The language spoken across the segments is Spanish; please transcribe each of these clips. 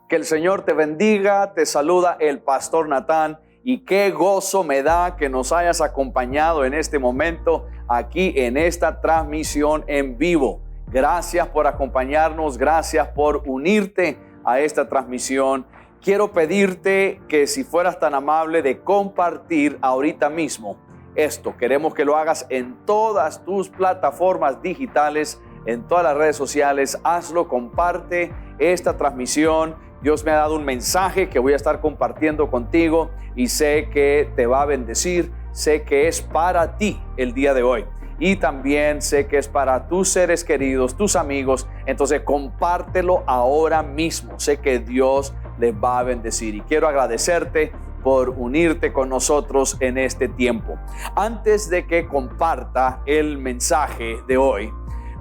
Que el Señor te bendiga, te saluda el pastor Natán y qué gozo me da que nos hayas acompañado en este momento aquí en esta transmisión en vivo. Gracias por acompañarnos, gracias por unirte a esta transmisión. Quiero pedirte que si fueras tan amable de compartir ahorita mismo esto. Queremos que lo hagas en todas tus plataformas digitales, en todas las redes sociales. Hazlo, comparte esta transmisión. Dios me ha dado un mensaje que voy a estar compartiendo contigo y sé que te va a bendecir. Sé que es para ti el día de hoy y también sé que es para tus seres queridos, tus amigos. Entonces compártelo ahora mismo. Sé que Dios les va a bendecir y quiero agradecerte por unirte con nosotros en este tiempo. Antes de que comparta el mensaje de hoy,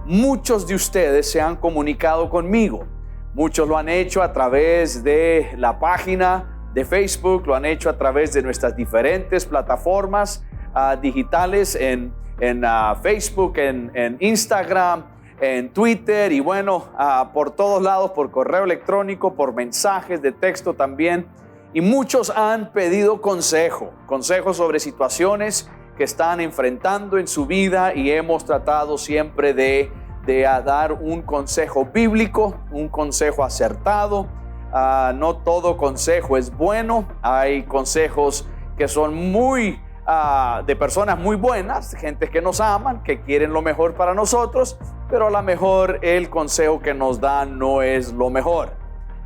muchos de ustedes se han comunicado conmigo. Muchos lo han hecho a través de la página de Facebook, lo han hecho a través de nuestras diferentes plataformas digitales en Facebook, en Instagram, en Twitter y bueno, por todos lados, por correo electrónico, por mensajes de texto también. Y muchos han pedido consejos sobre situaciones que están enfrentando en su vida y hemos tratado siempre de dar un consejo bíblico, un consejo acertado. No todo consejo es bueno. Hay consejos que son muy de personas muy buenas, gente que nos aman, que quieren lo mejor para nosotros, pero a lo mejor el consejo que nos dan no es lo mejor.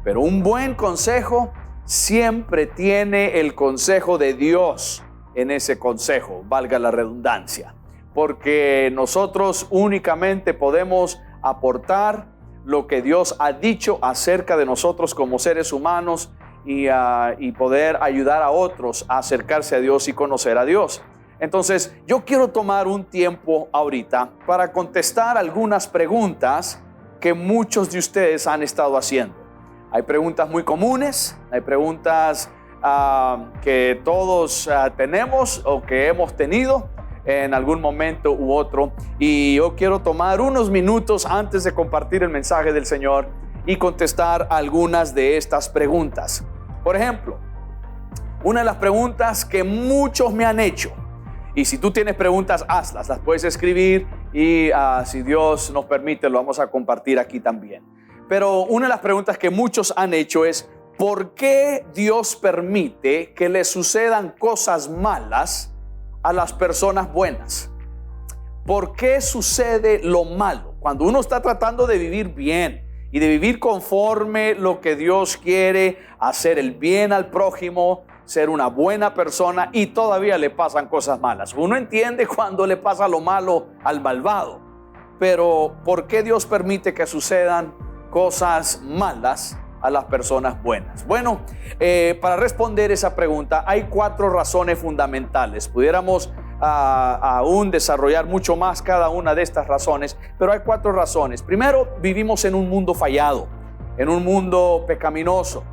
Pero un buen consejo siempre tiene el consejo de Dios en ese consejo, valga la redundancia. Porque nosotros únicamente podemos aportar lo que Dios ha dicho acerca de nosotros como seres humanos y poder ayudar a otros a acercarse a Dios y conocer a Dios. Entonces, yo quiero tomar un tiempo ahorita para contestar algunas preguntas que muchos de ustedes han estado haciendo. Hay preguntas muy comunes, hay preguntas que todos tenemos o que hemos tenido en algún momento u otro, y yo quiero tomar unos minutos antes de compartir el mensaje del Señor y contestar algunas de estas preguntas. Por ejemplo, una de las preguntas que muchos me han hecho, y si tú tienes preguntas, hazlas, las puedes escribir y si Dios nos permite lo vamos a compartir aquí también. Pero una de las preguntas que muchos han hecho es: ¿por qué Dios permite que le sucedan cosas malas a las personas buenas? ¿Por qué sucede lo malo? Cuando uno está tratando de vivir bien y de vivir conforme lo que Dios quiere, hacer el bien al prójimo, ser una buena persona, y todavía le pasan cosas malas. Uno entiende cuando le pasa lo malo al malvado, pero ¿por qué Dios permite que sucedan cosas malas a las personas buenas? Bueno, para responder esa pregunta hay 4 razones fundamentales. Pudiéramos aún desarrollar mucho más cada una de estas razones, pero hay 4 razones. Primero, vivimos en un mundo fallado, en un mundo pecaminoso,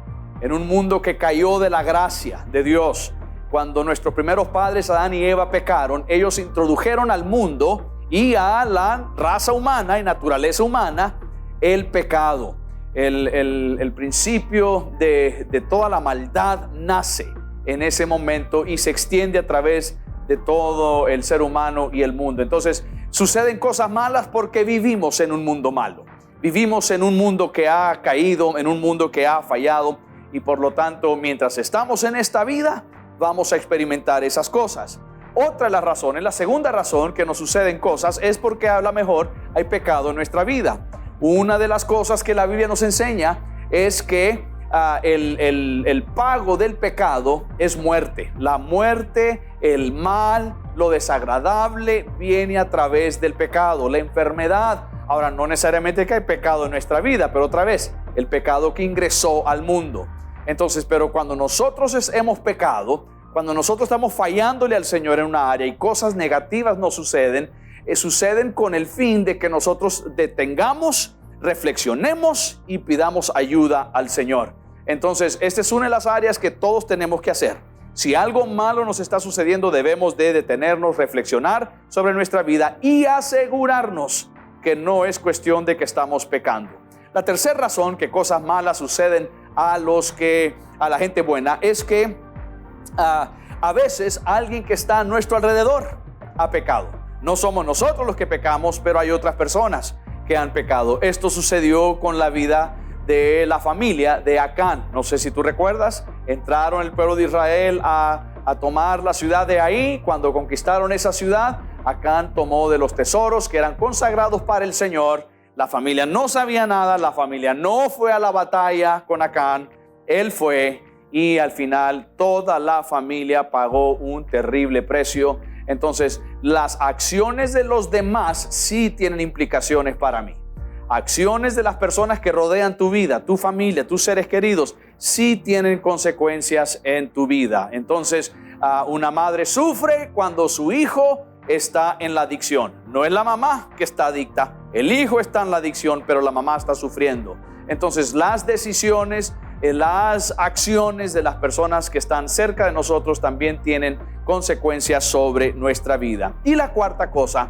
en un mundo que cayó de la gracia de Dios. Cuando nuestros primeros padres, Adán y Eva, pecaron, ellos introdujeron al mundo y a la raza humana y naturaleza humana el pecado. El principio de toda la maldad nace en ese momento y se extiende a través de todo el ser humano y el mundo. Entonces suceden cosas malas porque vivimos en un mundo malo. Vivimos en un mundo que ha caído, en un mundo que ha fallado, y por lo tanto mientras estamos en esta vida vamos a experimentar esas cosas. Otra de las razones, la segunda razón que nos suceden cosas, es porque a lo mejor hay pecado en nuestra vida. Una de las cosas que la Biblia nos enseña es que el pago del pecado es muerte. La muerte, el mal, lo desagradable viene a través del pecado, la enfermedad. Ahora, no necesariamente que hay pecado en nuestra vida, pero otra vez, el pecado que ingresó al mundo. Entonces, pero cuando nosotros hemos pecado, cuando nosotros estamos fallándole al Señor en una área y cosas negativas nos suceden, suceden con el fin de que nosotros detengamos, reflexionemos y pidamos ayuda al Señor. Entonces, esta es una de las áreas que todos tenemos que hacer. Si algo malo nos está sucediendo, debemos de detenernos, reflexionar sobre nuestra vida y asegurarnos que no es cuestión de que estamos pecando. La tercera razón que cosas malas suceden a la gente buena es que a veces alguien que está a nuestro alrededor ha pecado. No somos nosotros los que pecamos, pero hay otras personas que han pecado. Esto sucedió con la vida de la familia de Acán. No sé si tú recuerdas, entraron el pueblo de Israel a tomar la ciudad de ahí. Cuando conquistaron esa ciudad, Acán tomó de los tesoros que eran consagrados para el Señor. La familia no sabía nada, la familia no fue a la batalla con Acán, él fue, y al final toda la familia pagó un terrible precio. Entonces, las acciones de los demás sí tienen implicaciones para mí. Acciones de las personas que rodean tu vida, tu familia, tus seres queridos, sí tienen consecuencias en tu vida. Entonces, una madre sufre cuando su hijo está en la adicción. No es la mamá que está adicta, el hijo está en la adicción, pero la mamá está sufriendo. Entonces, las decisiones, las acciones de las personas que están cerca de nosotros también tienen consecuencias sobre nuestra vida. Y la cuarta cosa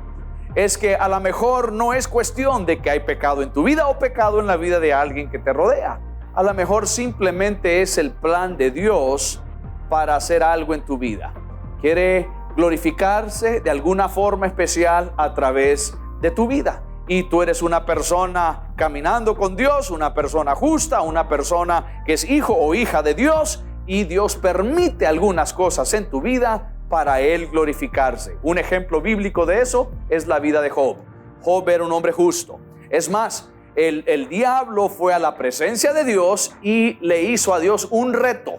es que a lo mejor no es cuestión de que hay pecado en tu vida o pecado en la vida de alguien que te rodea. A lo mejor simplemente es el plan de Dios para hacer algo en tu vida. Quiere glorificarse de alguna forma especial a través de tu vida. Y tú eres una persona caminando con Dios, una persona justa, una persona que es hijo o hija de Dios, y Dios permite algunas cosas en tu vida para Él glorificarse. Un ejemplo bíblico de eso es la vida de Job. Job era un hombre justo. Es más, el diablo fue a la presencia de Dios y le hizo a Dios un reto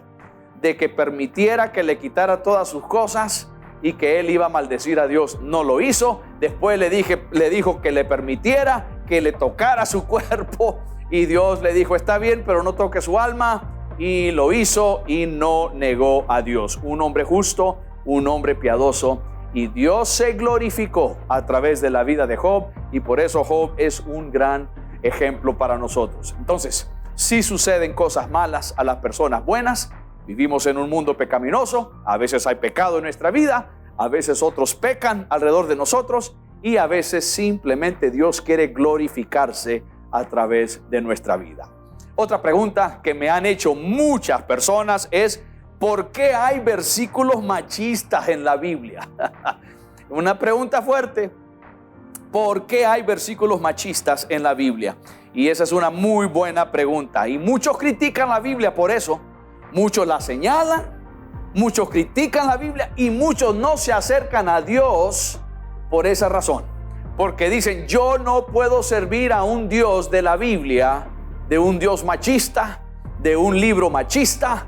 de que permitiera que le quitara todas sus cosas y que él iba a maldecir a Dios. No lo hizo. Después le dijo que le permitiera que le tocara su cuerpo, y Dios le dijo: está bien, pero no toque su alma. Y lo hizo y no negó a Dios. Un hombre justo, un hombre piadoso, y Dios se glorificó a través de la vida de Job, y por eso Job es un gran ejemplo para nosotros. Entonces, si suceden cosas malas a las personas buenas, vivimos en un mundo pecaminoso, a veces hay pecado en nuestra vida, a veces otros pecan alrededor de nosotros, y a veces simplemente Dios quiere glorificarse a través de nuestra vida. Otra pregunta que me han hecho muchas personas es: ¿por qué hay versículos machistas en la Biblia? Una pregunta fuerte. ¿Por qué hay versículos machistas en la Biblia? Y esa es una muy buena pregunta. Y muchos critican la Biblia por eso. Muchos la señalan, muchos critican la Biblia, y muchos no se acercan a Dios por esa razón. Porque dicen: yo no puedo servir a un Dios de la Biblia, de un Dios machista, de un libro machista,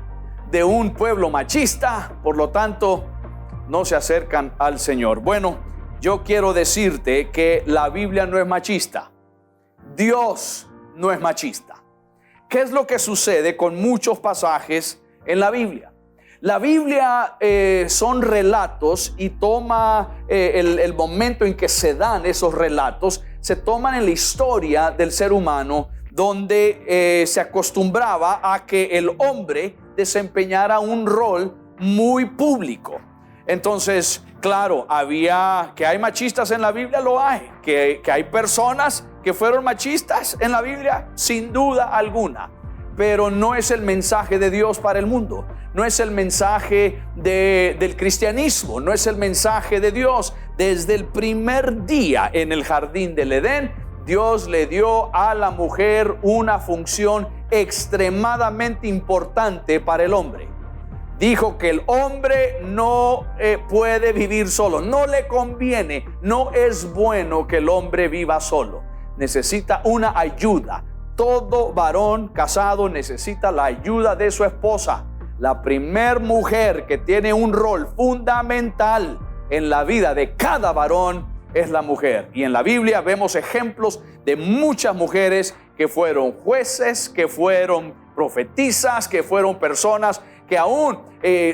de un pueblo machista, por lo tanto no se acercan al Señor. Bueno, yo quiero decirte que la Biblia no es machista. Dios no es machista. ¿Qué es lo que sucede con muchos pasajes en la Biblia? La Biblia son relatos, y toma el momento en que se dan esos relatos, se toman en la historia del ser humano, donde se acostumbraba a que el hombre desempeñara un rol muy público. Entonces, claro, que hay machistas en la Biblia, lo hay. Que hay personas que fueron machistas en la Biblia, sin duda alguna. Pero no es el mensaje de Dios para el mundo. No es el mensaje del cristianismo. No es el mensaje de Dios. Desde el primer día en el jardín del Edén, Dios le dio a la mujer una función extremadamente importante para el hombre. Dijo que el hombre no puede vivir solo, no le conviene, no es bueno que el hombre viva solo. Necesita una ayuda. Todo varón casado necesita la ayuda de su esposa. La primer mujer que tiene un rol fundamental en la vida de cada varón es la mujer. Y en la Biblia vemos ejemplos de muchas mujeres que fueron jueces, que fueron profetisas, que fueron personas que aún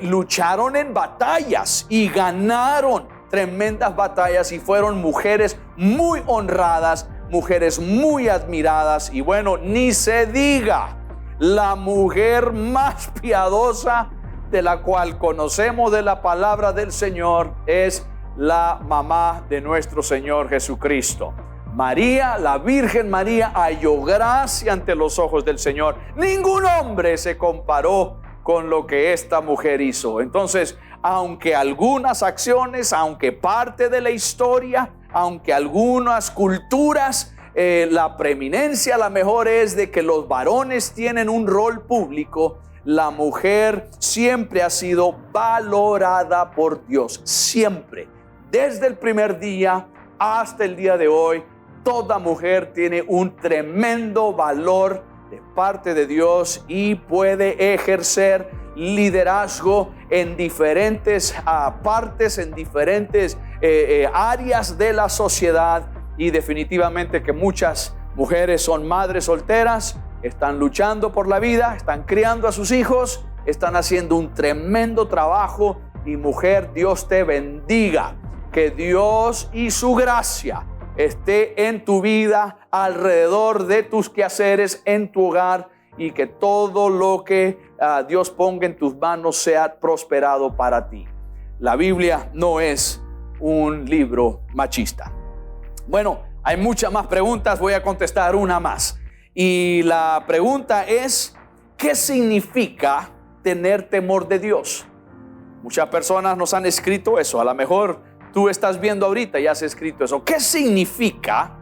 lucharon en batallas y ganaron tremendas batallas, y fueron mujeres muy honradas, mujeres muy admiradas. Y bueno, ni se diga la mujer más piadosa de la cual conocemos de la palabra del Señor, es la mamá de nuestro Señor Jesucristo, María, la Virgen María, halló gracia ante los ojos del Señor. Ningún hombre se comparó con lo que esta mujer hizo. Entonces, aunque algunas acciones, aunque parte de la historia, aunque algunas culturas, la preeminencia, la mejor es de que los varones tienen un rol público, la mujer siempre ha sido valorada por Dios. Siempre, desde el primer día hasta el día de hoy, toda mujer tiene un tremendo valor de parte de Dios y puede ejercer liderazgo en diferentes partes, en diferentes áreas de la sociedad. Y definitivamente que muchas mujeres son madres solteras, están luchando por la vida, están criando a sus hijos, están haciendo un tremendo trabajo. Y mujer, Dios te bendiga, que Dios y su gracia esté en tu vida, alrededor de tus quehaceres, en tu hogar, y que todo lo que Dios ponga en tus manos sea prosperado para ti. La Biblia no es un libro machista. Bueno, hay muchas más preguntas, voy a contestar una más. Y la pregunta es, ¿qué significa tener temor de Dios? Muchas personas nos han escrito eso. A lo mejor tú estás viendo ahorita y has escrito eso. ¿Qué significa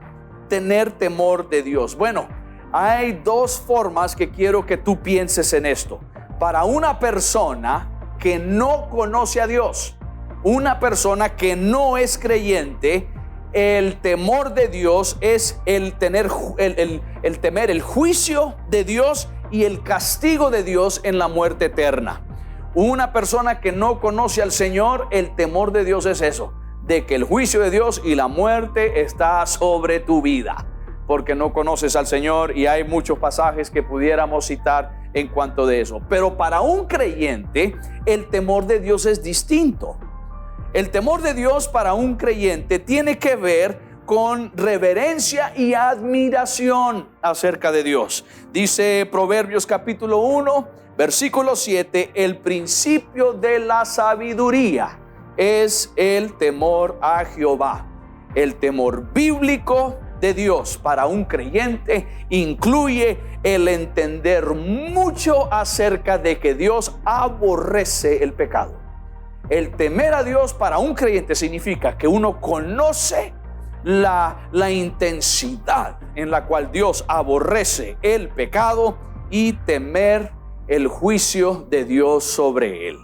tener temor de Dios? Bueno, hay dos formas que quiero que tú pienses en esto. Para una persona que no conoce a Dios, una persona que no es creyente, el temor de Dios es el temer el juicio de Dios y el castigo de Dios en la muerte eterna. Una persona que no conoce al Señor, el temor de Dios es eso, de que el juicio de Dios y la muerte está sobre tu vida, porque no conoces al Señor. Y hay muchos pasajes que pudiéramos citar en cuanto de eso. Pero para un creyente, el temor de Dios es distinto. El temor de Dios para un creyente tiene que ver con reverencia y admiración acerca de Dios. Dice Proverbios capítulo 1, versículo 7, el principio de la sabiduría es el temor a Jehová. El temor bíblico de Dios para un creyente incluye el entender mucho acerca de que Dios aborrece el pecado. El temer a Dios para un creyente significa que uno conoce la intensidad en la cual Dios aborrece el pecado y temer el juicio de Dios sobre él.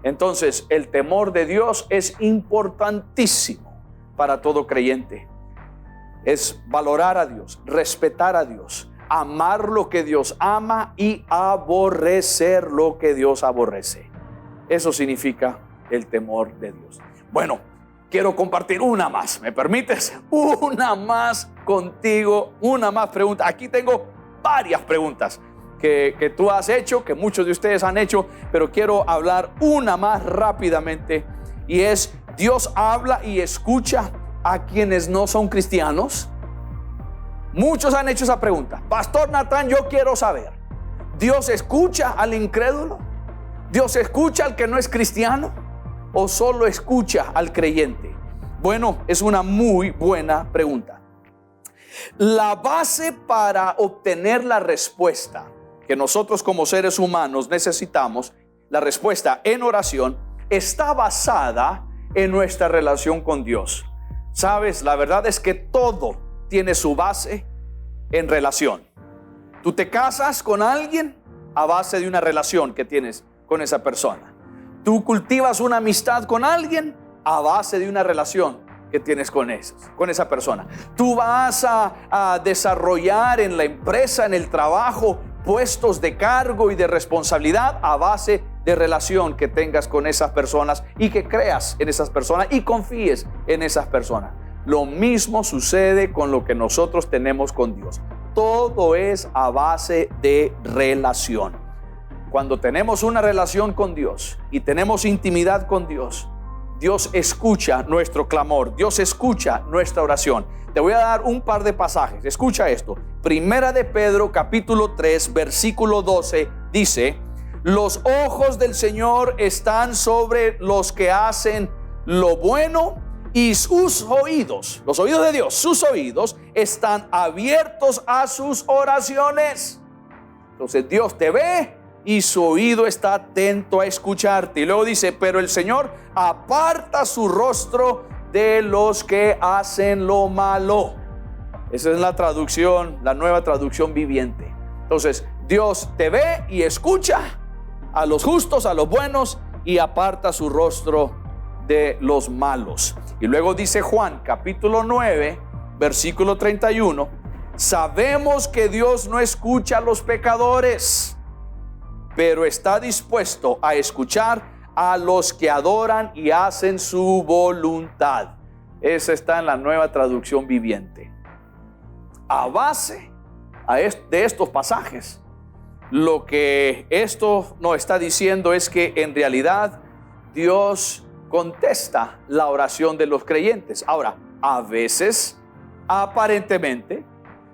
Entonces, el temor de Dios es importantísimo para todo creyente. Es valorar a Dios, respetar a Dios, amar lo que Dios ama y aborrecer lo que Dios aborrece. Eso significa el temor de Dios. Bueno, quiero compartir una más. ¿Me permites? Una más contigo, una más pregunta. Aquí tengo varias preguntas que tú has hecho, que muchos de ustedes han hecho, pero quiero hablar una más rápidamente. Y es, ¿Dios habla y escucha a quienes no son cristianos? Muchos han hecho esa pregunta. Pastor Natán, yo quiero saber, ¿Dios escucha al incrédulo? ¿Dios escucha al que no es cristiano? ¿O solo escucha al creyente? Bueno, es una muy buena pregunta. La base para obtener la respuesta que nosotros como seres humanos necesitamos, la respuesta en oración, está basada en nuestra relación con Dios. Sabes, la verdad es que todo tiene su base en relación. Tú te casas con alguien a base de una relación que tienes con esa persona. Tú cultivas una amistad con alguien a base de una relación que tienes con esa persona. Tú vas a desarrollar en la empresa, en el trabajo, puestos de cargo y de responsabilidad a base de relación que tengas con esas personas y que creas en esas personas y confíes en esas personas. Lo mismo sucede con lo que nosotros tenemos con Dios. Todo es a base de relación. Cuando tenemos una relación con Dios y tenemos intimidad con Dios, Dios escucha nuestro clamor, Dios escucha nuestra oración. Te voy a dar un par de pasajes. Escucha esto. Primera de Pedro capítulo 3 versículo 12 dice: los ojos del Señor están sobre los que hacen lo bueno y sus oídos, los oídos de Dios, sus oídos están abiertos a sus oraciones. Entonces Dios te ve y su oído está atento a escucharte. Y luego dice, pero el Señor aparta su rostro de los que hacen lo malo. Esa es la traducción, la nueva traducción viviente. Entonces Dios te ve y escucha a los justos, a los buenos, y aparta su rostro de los malos. Y luego dice Juan capítulo 9 versículo 31, sabemos que Dios no escucha a los pecadores, pero está dispuesto a escuchar a los que adoran y hacen su voluntad. Esa está en la nueva traducción viviente. A base de estos pasajes, lo que esto nos está diciendo es que en realidad Dios contesta la oración de los creyentes. Ahora, a veces, aparentemente,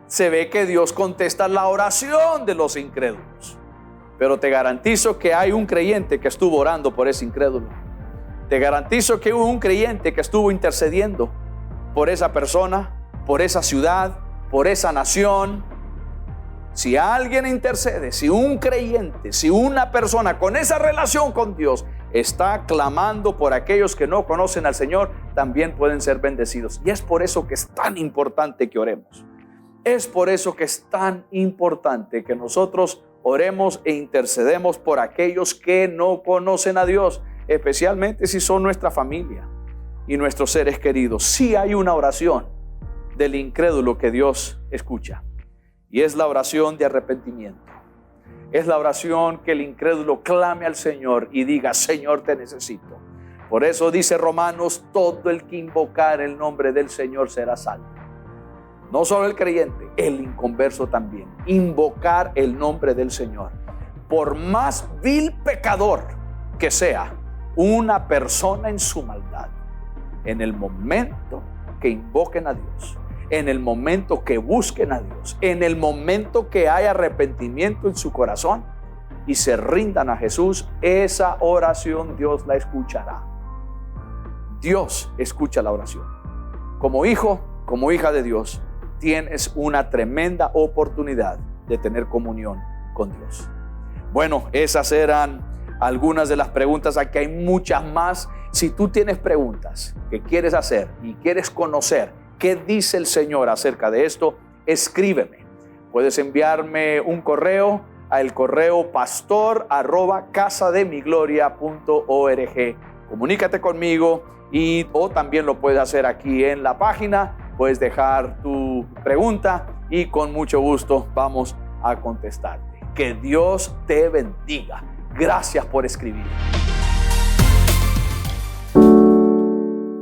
se ve que Dios contesta la oración de los incrédulos. Pero te garantizo que hay un creyente que estuvo orando por ese incrédulo. Te garantizo que hubo un creyente que estuvo intercediendo por esa persona, por esa ciudad, por esa nación. Si alguien intercede, si un creyente, si una persona con esa relación con Dios está clamando por aquellos que no conocen al Señor, también pueden ser bendecidos. Y es por eso que es tan importante que oremos. Es por eso que es tan importante que nosotros oremos e intercedemos por aquellos que no conocen a Dios, especialmente si son nuestra familia y nuestros seres queridos. Sí hay una oración del incrédulo que Dios escucha, y es la oración de arrepentimiento. Es la oración que el incrédulo clame al Señor y diga, Señor, te necesito. Por eso dice Romanos, todo el que invocar el nombre del Señor será salvo. No solo el creyente, el inconverso también. Invocar el nombre del Señor. Por más vil pecador que sea una persona en su maldad, en el momento que invoquen a Dios, en el momento que busquen a Dios, en el momento que haya arrepentimiento en su corazón y se rindan a Jesús, esa oración Dios la escuchará. Dios escucha la oración. Como hijo, como hija de Dios, tienes una tremenda oportunidad de tener comunión con Dios. Bueno, esas eran algunas de las preguntas. Aquí hay muchas más. Si tú tienes preguntas que quieres hacer y quieres conocer qué dice el Señor acerca de esto, escríbeme. Puedes enviarme un correo al correo pastor@casademigloria.org. Comunícate conmigo o también lo puedes hacer aquí en la página. Puedes dejar tu pregunta y con mucho gusto vamos a contestarte. Que Dios te bendiga. Gracias por escribir.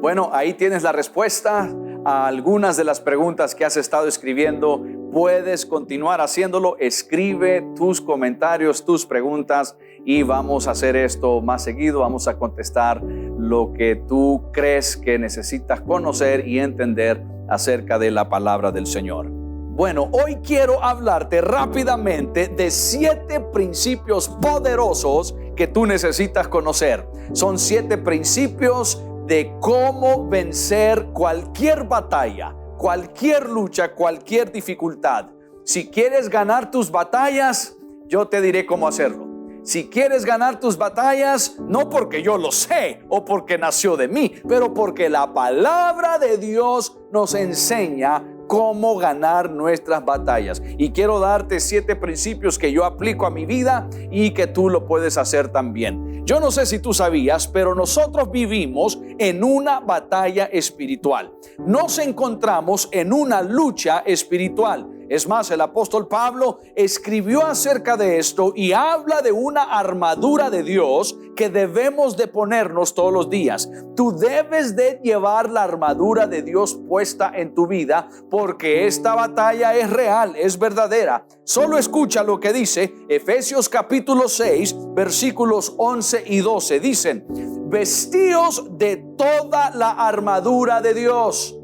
Bueno, ahí tienes la respuesta a algunas de las preguntas que has estado escribiendo. Puedes continuar haciéndolo. Escribe tus comentarios, tus preguntas, y vamos a hacer esto más seguido. Vamos a contestar lo que tú crees que necesitas conocer y entender acerca de la palabra del Señor. Bueno, hoy quiero hablarte rápidamente de 7 principios poderosos que tú necesitas conocer. Son 7 principios de cómo vencer cualquier batalla, cualquier lucha, cualquier dificultad. Si quieres ganar tus batallas, yo te diré cómo hacerlo. Si quieres ganar tus batallas, no porque yo lo sé o porque nació de mí, pero porque la palabra de Dios nos enseña cómo ganar nuestras batallas. Y quiero darte 7 principios que yo aplico a mi vida y que tú lo puedes hacer también. Yo no sé si tú sabías, pero nosotros vivimos en una batalla espiritual. Nos encontramos en una lucha espiritual. Es más, el apóstol Pablo escribió acerca de esto y habla de una armadura de Dios que debemos de ponernos todos los días. Tú debes de llevar la armadura de Dios puesta en tu vida, porque esta batalla es real, es verdadera. Solo escucha lo que dice Efesios capítulo 6, versículos 11 y 12. Dicen: vestíos de toda la armadura de Dios.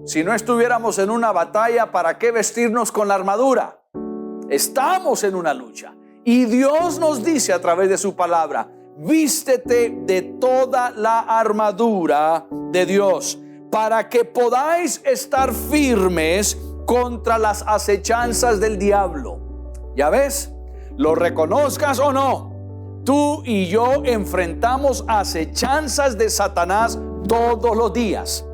Si no estuviéramos en una batalla, ¿para qué vestirnos con la armadura? Estamos en una lucha y Dios nos dice a través de su palabra: vístete de toda la armadura de Dios, para que podáis estar firmes contra las acechanzas del diablo. ¿Ya ves? Lo reconozcas o no, tú y yo enfrentamos acechanzas de Satanás todos los días.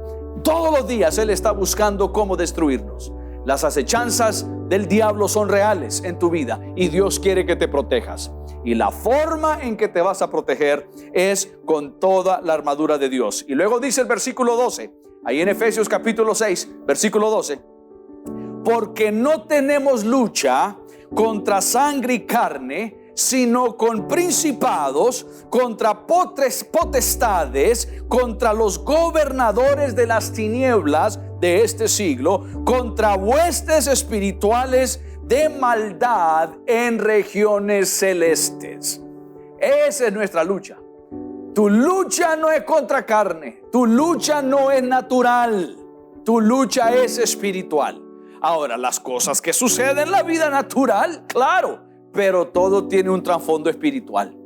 Todos los días Él está buscando cómo destruirnos. Las acechanzas del diablo son reales en tu vida y Dios quiere que te protejas. Y la forma en que te vas a proteger es con toda la armadura de Dios. Y luego dice el versículo 12, ahí en Efesios capítulo 6, versículo 12, porque no tenemos lucha contra sangre y carne, sino con principados, contra potestades, contra los gobernadores de las tinieblas de este siglo, contra huestes espirituales de maldad en regiones celestes. Esa es nuestra lucha. Tu lucha no es contra carne, tu lucha no es natural, tu lucha es espiritual. Ahora, las cosas que suceden en la vida natural, claro, pero todo tiene un trasfondo espiritual.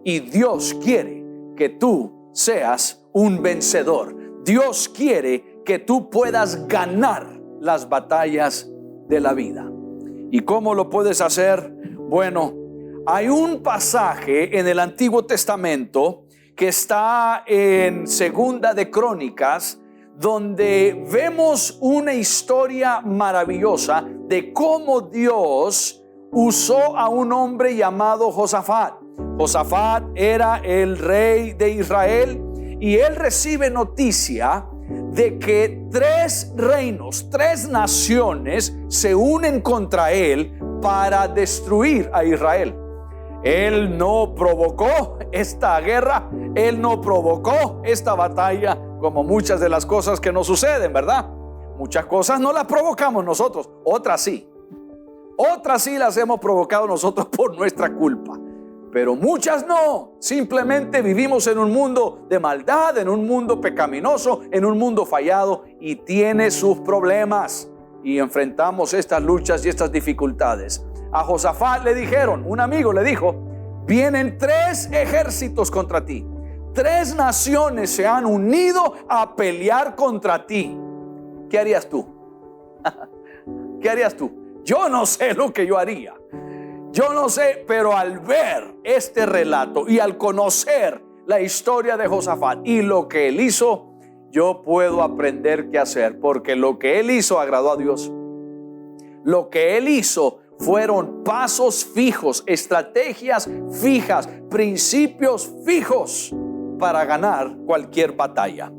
Y Dios quiere que tú seas un vencedor. Dios quiere que tú puedas ganar las batallas de la vida. ¿Y cómo lo puedes hacer? Bueno, hay un pasaje en el Antiguo Testamento que está en Segunda de Crónicas, donde vemos una historia maravillosa de cómo Dios usó a un hombre llamado Josafat. Josafat era el rey de Israel y él recibe noticia de que 3 reinos, 3 naciones se unen contra él para destruir a Israel. Él no provocó esta guerra, él no provocó esta batalla, como muchas de las cosas que nos suceden, ¿verdad? Muchas cosas no las provocamos nosotros, otras sí. Otras sí las hemos provocado nosotros por nuestra culpa, pero muchas no. Simplemente vivimos en un mundo de maldad, en un mundo pecaminoso, en un mundo fallado y tiene sus problemas. Y enfrentamos estas luchas y estas dificultades. A Josafat le dijeron, un amigo le dijo, vienen 3 ejércitos contra ti. 3 naciones se han unido a pelear contra ti. ¿Qué harías tú? ¿Qué harías tú? Yo no sé lo que yo haría. Yo no sé, pero al ver este relato y al conocer la historia de Josafat y lo que él hizo, yo puedo aprender qué hacer, porque lo que él hizo agradó a Dios. Lo que él hizo fueron pasos fijos, estrategias fijas, principios fijos para ganar cualquier batalla.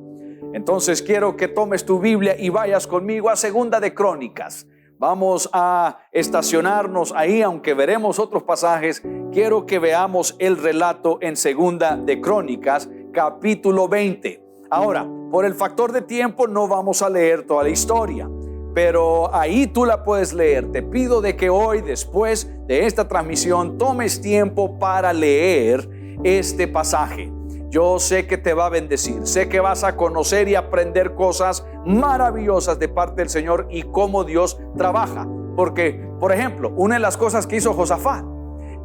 Entonces quiero que tomes tu Biblia y vayas conmigo a Segunda de Crónicas. Vamos a estacionarnos ahí, aunque veremos otros pasajes. Quiero que veamos el relato en Segunda de Crónicas, capítulo 20. Ahora, por el factor de tiempo no vamos a leer toda la historia, pero ahí tú la puedes leer. Te pido de que hoy, después de esta transmisión, tomes tiempo para leer este pasaje. Yo sé que te va a bendecir, sé que vas a conocer y aprender cosas maravillosas de parte del Señor y cómo Dios trabaja. Porque, por ejemplo, una de las cosas que hizo Josafat,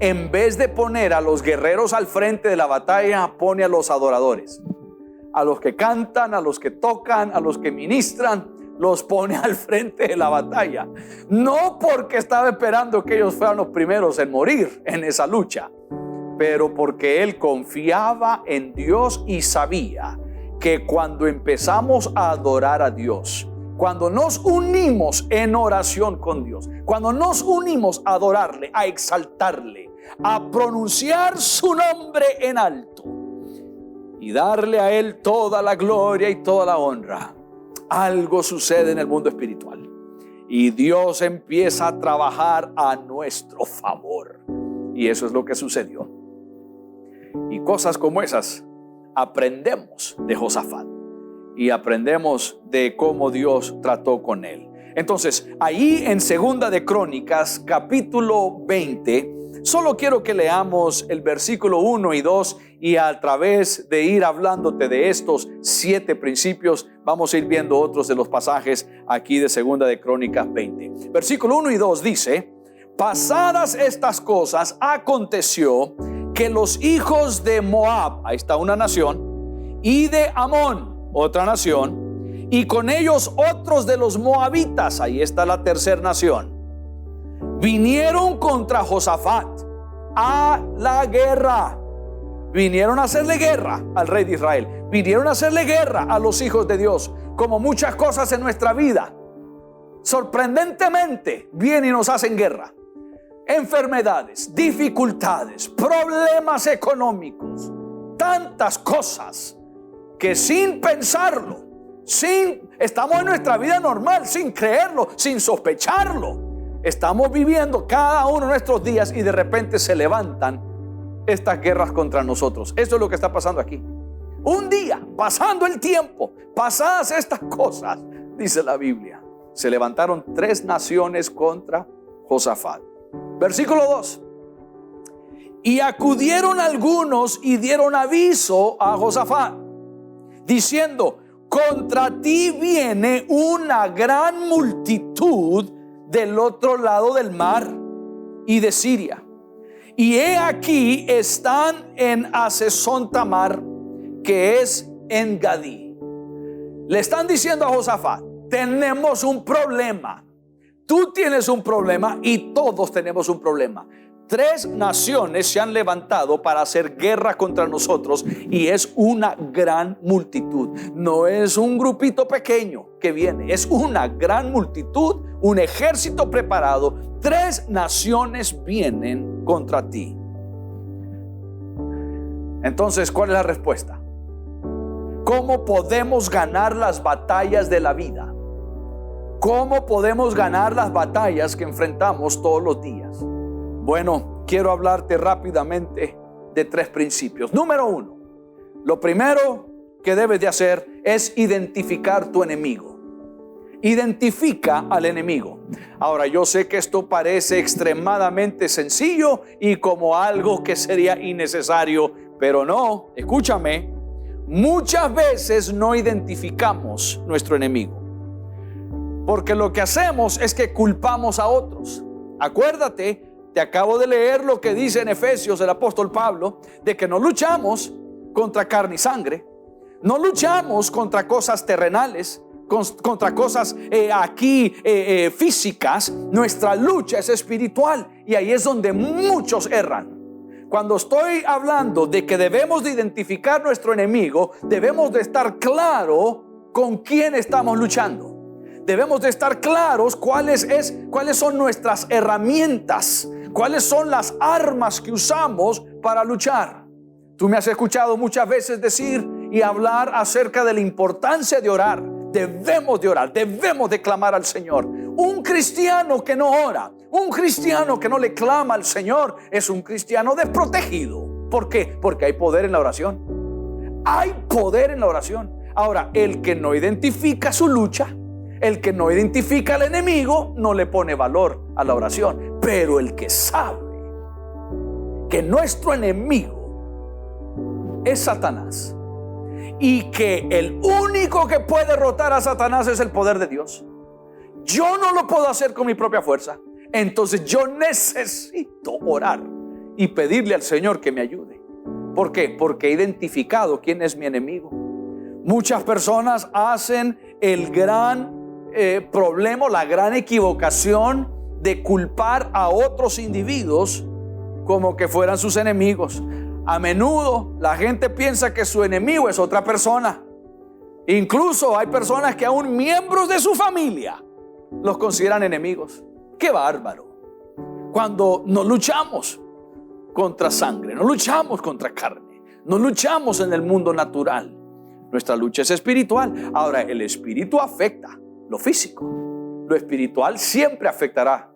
en vez de poner a los guerreros al frente de la batalla, pone a los adoradores, a los que cantan, a los que tocan, a los que ministran, los pone al frente de la batalla. No porque estaba esperando que ellos fueran los primeros en morir en esa lucha, pero porque él confiaba en Dios y sabía que cuando empezamos a adorar a Dios, cuando nos unimos en oración con Dios, cuando nos unimos a adorarle, a exaltarle, a pronunciar su nombre en alto y darle a él toda la gloria y toda la honra, algo sucede en el mundo espiritual y Dios empieza a trabajar a nuestro favor. Y eso es lo que sucedió. Y cosas como esas aprendemos de Josafat y aprendemos de cómo Dios trató con él. Entonces, ahí en Segunda de Crónicas, capítulo 20, solo quiero que leamos el versículo 1 y 2 y a través de ir hablándote de estos 7 principios, vamos a ir viendo otros de los pasajes aquí de Segunda de Crónicas 20. Versículo 1 y 2 dice: pasadas estas cosas, aconteció que los hijos de Moab, ahí está una nación, y de Amón, otra nación, y con ellos otros de los moabitas, ahí está la tercera nación, vinieron contra Josafat a la guerra. Vinieron a hacerle guerra al rey de Israel. Vinieron a hacerle guerra a los hijos de Dios. Como muchas cosas en nuestra vida, sorprendentemente vienen y nos hacen guerra. Enfermedades, dificultades, problemas económicos, tantas cosas que sin pensarlo, estamos en nuestra vida normal, sin creerlo, sin sospecharlo, estamos viviendo cada uno de nuestros días y de repente se levantan estas guerras contra nosotros. Eso es lo que está pasando aquí. Un día, pasando el tiempo, pasadas estas cosas, dice la Biblia, se levantaron 3 naciones contra Josafat. Versículo 2. Y acudieron algunos y dieron aviso a Josafat, diciendo: contra ti viene una gran multitud del otro lado del mar y de Siria. Y he aquí están en Hazezón Tamar, que es en Gadí. Le están diciendo a Josafat: tenemos un problema. Tú tienes un problema y todos tenemos un problema. 3 naciones se han levantado para hacer guerra contra nosotros y es una gran multitud. No es un grupito pequeño que viene, es una gran multitud, un ejército preparado. 3 naciones vienen contra ti. Entonces, ¿cuál es la respuesta? ¿Cómo podemos ganar las batallas de la vida? ¿Cómo podemos ganar las batallas que enfrentamos todos los días? Bueno, quiero hablarte rápidamente de 3 principios. Número 1, lo primero que debes de hacer es identificar tu enemigo. Identifica al enemigo. Ahora, yo sé que esto parece extremadamente sencillo y como algo que sería innecesario, pero no, escúchame, muchas veces no identificamos nuestro enemigo. Porque lo que hacemos es que culpamos a otros. Acuérdate, te acabo de leer lo que dice en Efesios el apóstol Pablo, de que no luchamos contra carne y sangre, no luchamos contra cosas terrenales, contra cosas físicas. Nuestra lucha es espiritual y ahí es donde muchos erran. Cuando estoy hablando de que debemos de identificar nuestro enemigo, debemos de estar claro con quién estamos luchando. Debemos de estar claros cuáles son nuestras herramientas, cuáles son las armas que usamos para luchar. Tú me has escuchado muchas veces decir y hablar acerca de la importancia de orar. Debemos de orar, debemos de clamar al Señor. Un cristiano que no ora, un cristiano que no le clama al Señor, es un cristiano desprotegido. ¿Por qué? Porque hay poder en la oración. Hay poder en la oración. Ahora, el que no identifica su lucha, el que no identifica al enemigo, no le pone valor a la oración. Pero el que sabe que nuestro enemigo es Satanás y que el único que puede derrotar a Satanás es el poder de Dios, yo no lo puedo hacer con mi propia fuerza. Entonces yo necesito orar y pedirle al Señor que me ayude. ¿Por qué? Porque he identificado quién es mi enemigo. Muchas personas hacen el gran problema, la gran equivocación de culpar a otros individuos como que fueran sus enemigos. A menudo la gente piensa que su enemigo es otra persona. Incluso hay personas que aún miembros de su familia los consideran enemigos. ¡Qué bárbaro! Cuando no luchamos contra sangre, no luchamos contra carne, no luchamos en el mundo natural. Nuestra lucha es espiritual. Ahora, el espíritu afecta lo físico. Lo espiritual siempre afectará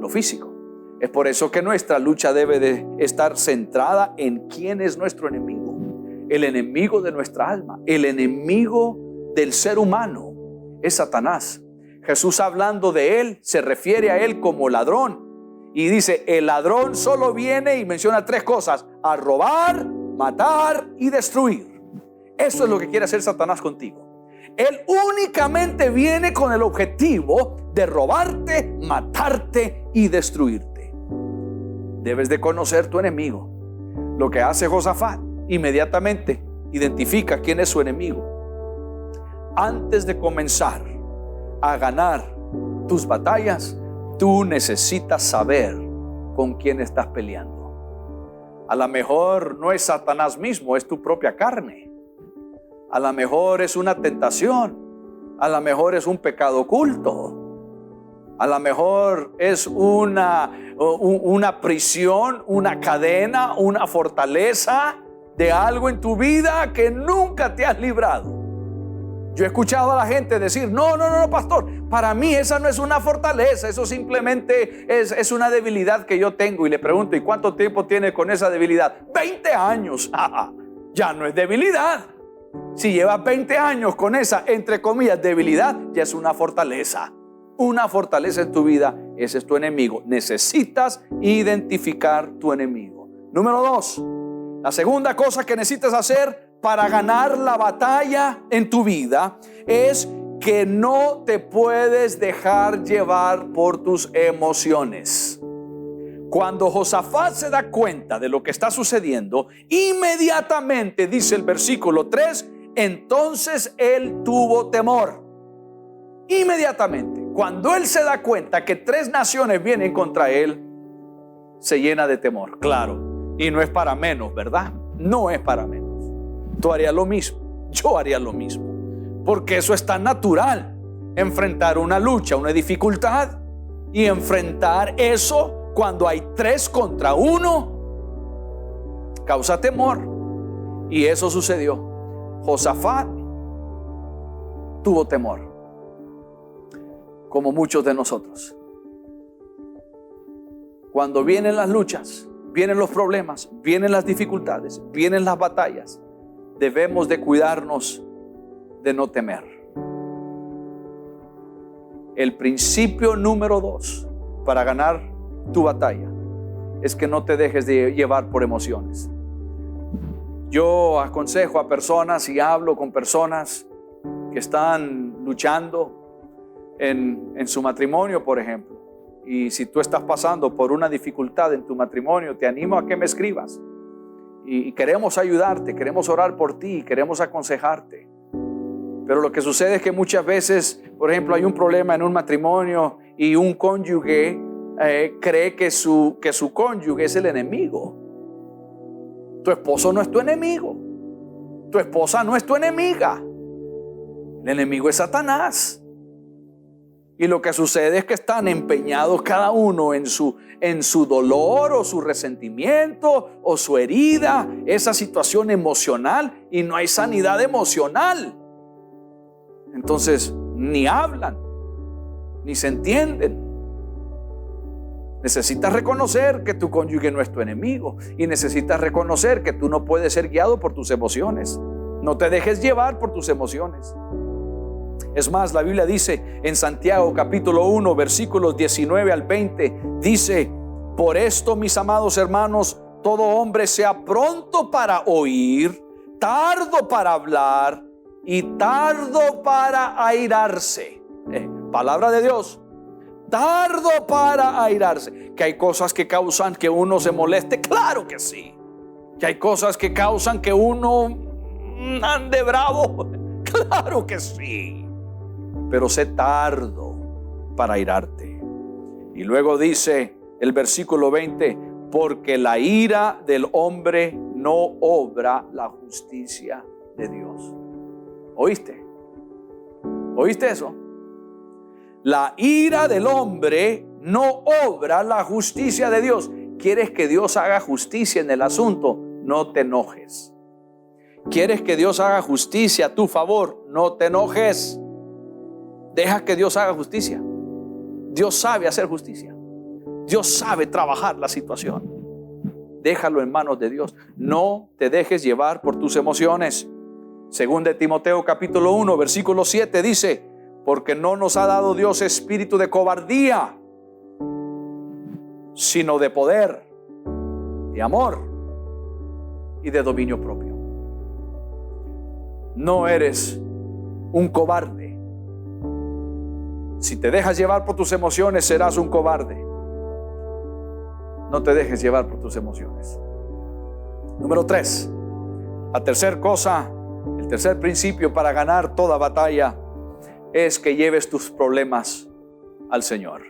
lo físico. Es por eso que nuestra lucha debe de estar centrada en quién es nuestro enemigo. El enemigo de nuestra alma, el enemigo del ser humano es Satanás. Jesús, hablando de él, se refiere a él como ladrón. Y dice, el ladrón solo viene, y menciona 3 cosas: a robar, matar y destruir. Eso es lo que quiere hacer Satanás contigo. Él únicamente viene con el objetivo de robarte, matarte y destruirte. Debes de conocer tu enemigo. Lo que hace Josafat, inmediatamente identifica quién es su enemigo. antes de comenzar a ganar tus batallas, tú necesitas saber con quién estás peleando. A lo mejor no es Satanás mismo, es tu propia carne. A lo mejor es una tentación. A lo mejor es un pecado oculto. A lo mejor es una prisión, una cadena, una fortaleza de algo en tu vida que nunca te has librado. Yo he escuchado a la gente decir, no, pastor, para mí esa no es una fortaleza, eso simplemente es una debilidad que yo tengo. Y le pregunto, ¿y cuánto tiempo tiene con esa debilidad? 20 años. Ya no es debilidad. Si llevas 20 años con esa, entre comillas, debilidad, ya es una fortaleza. Una fortaleza en tu vida, ese es tu enemigo. Necesitas identificar tu enemigo. Número 2, la segunda cosa que necesitas hacer para ganar la batalla en tu vida es que no te puedes dejar llevar por tus emociones. Cuando Josafat se da cuenta de lo que está sucediendo, inmediatamente, dice el versículo 3, entonces él tuvo temor. Inmediatamente, cuando él se da cuenta que 3 naciones vienen contra él, se llena de temor, claro. Y no es para menos, ¿verdad? No es para menos. Tú harías lo mismo, yo haría lo mismo, porque eso es tan natural. Enfrentar una lucha, una dificultad, y enfrentar eso cuando hay 3 contra 1 causa temor. Y eso sucedió. Josafat tuvo temor, como muchos de nosotros. Cuando vienen las luchas, vienen los problemas, vienen las dificultades, vienen las batallas, debemos de cuidarnos de no temer. El principio número 2 para ganar tu batalla es que no te dejes de llevar por emociones. Yo aconsejo a personas y hablo con personas que están luchando en su matrimonio, por ejemplo. Y si tú estás pasando por una dificultad en tu matrimonio, te animo a que me escribas. Y queremos ayudarte, queremos orar por ti, queremos aconsejarte. Pero lo que sucede es que muchas veces, por ejemplo, hay un problema en un matrimonio y un cónyuge cree que su cónyuge es el enemigo. Tu esposo no es tu enemigo. Tu esposa no es tu enemiga. El enemigo es Satanás. Y lo que sucede es que están empeñados cada uno en su dolor o su resentimiento o su herida, esa situación emocional, y no hay sanidad emocional. Entonces ni hablan, ni se entienden. Necesitas reconocer que tu cónyuge no es tu enemigo, y necesitas reconocer que tú no puedes ser guiado por tus emociones. No te dejes llevar por tus emociones. Es más, la Biblia dice en Santiago capítulo 1 versículos 19 al 20, dice: por esto, mis amados hermanos, todo hombre sea pronto para oír, tardo para hablar y tardo para airarse. Palabra de Dios. Tardo para airarse. Que hay cosas que causan que uno se moleste, claro que sí. Que hay cosas que causan que uno ande bravo, claro que sí. Pero sé tardo para airarte. Y luego dice el versículo 20: porque la ira del hombre no obra la justicia de Dios. ¿Oíste? ¿Oíste eso? La ira del hombre no obra la justicia de Dios. ¿Quieres que Dios haga justicia en el asunto? No te enojes. ¿Quieres que Dios haga justicia a tu favor? No te enojes. Deja que Dios haga justicia. Dios sabe hacer justicia. Dios sabe trabajar la situación. Déjalo en manos de Dios. No te dejes llevar por tus emociones. Según de Timoteo capítulo 1 versículo 7 dice: porque no nos ha dado Dios espíritu de cobardía, sino de poder, de amor y de dominio propio. No eres un cobarde. Si te dejas llevar por tus emociones, serás un cobarde. No te dejes llevar por tus emociones. Número 3, la tercera cosa, el tercer principio para ganar toda batalla es que lleves tus problemas al Señor.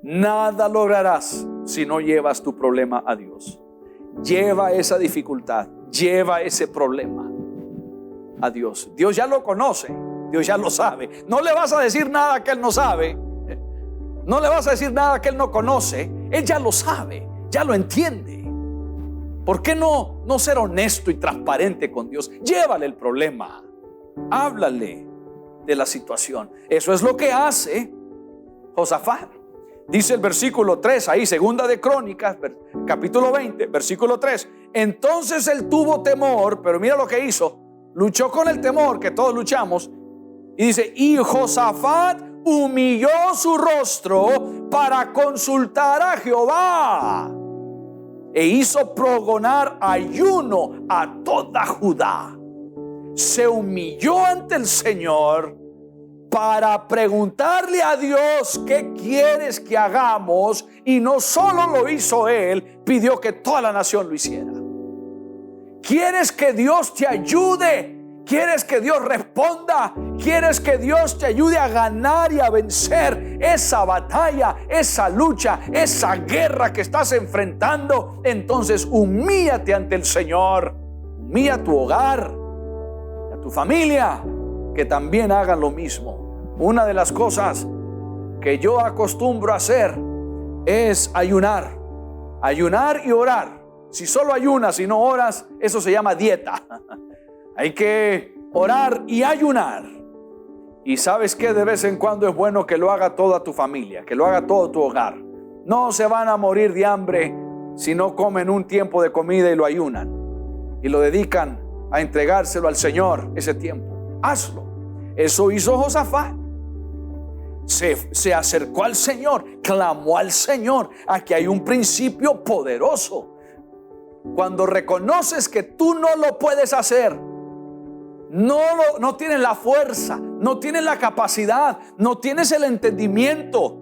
Nada lograrás si no llevas tu problema a Dios. Lleva esa dificultad, lleva ese problema a Dios. Dios ya lo conoce, Dios ya lo sabe. No le vas a decir nada que Él no sabe. No le vas a decir nada que Él no conoce. Él ya lo sabe, ya lo entiende. ¿Por qué no ser honesto y transparente con Dios? Llévale el problema, háblale de la situación. Eso es lo que hace Josafat. Dice el versículo 3 ahí, segunda de Crónicas, capítulo 20, versículo 3. Entonces él tuvo temor, pero mira lo que hizo. Luchó con el temor que todos luchamos. Y dice, y Josafat humilló su rostro para consultar a Jehová. E hizo progonar ayuno a toda Judá. Se humilló ante el Señor para preguntarle a Dios qué quieres que hagamos. Y no solo lo hizo él, pidió que toda la nación lo hiciera. ¿Quieres que Dios te ayude? ¿Quieres que Dios responda? ¿Quieres que Dios te ayude a ganar y a vencer esa batalla, esa lucha, esa guerra que estás enfrentando? Entonces humíllate ante el Señor. Humilla a tu hogar, a tu familia, que también hagan lo mismo. Una de las cosas que yo acostumbro a hacer es ayunar. Ayunar y orar. Si solo ayunas y no oras, eso se llama dieta. Hay que orar y ayunar. Y sabes que de vez en cuando es bueno que lo haga toda tu familia, que lo haga todo tu hogar. No se van a morir de hambre si no comen un tiempo de comida y lo ayunan y lo dedican a entregárselo al Señor ese tiempo. Hazlo. Eso hizo Josafat. Se acercó al Señor, clamó al Señor. Aquí hay un principio poderoso. Cuando reconoces que tú no lo puedes hacer, no tienes la fuerza, no tienes la capacidad, no tienes el entendimiento,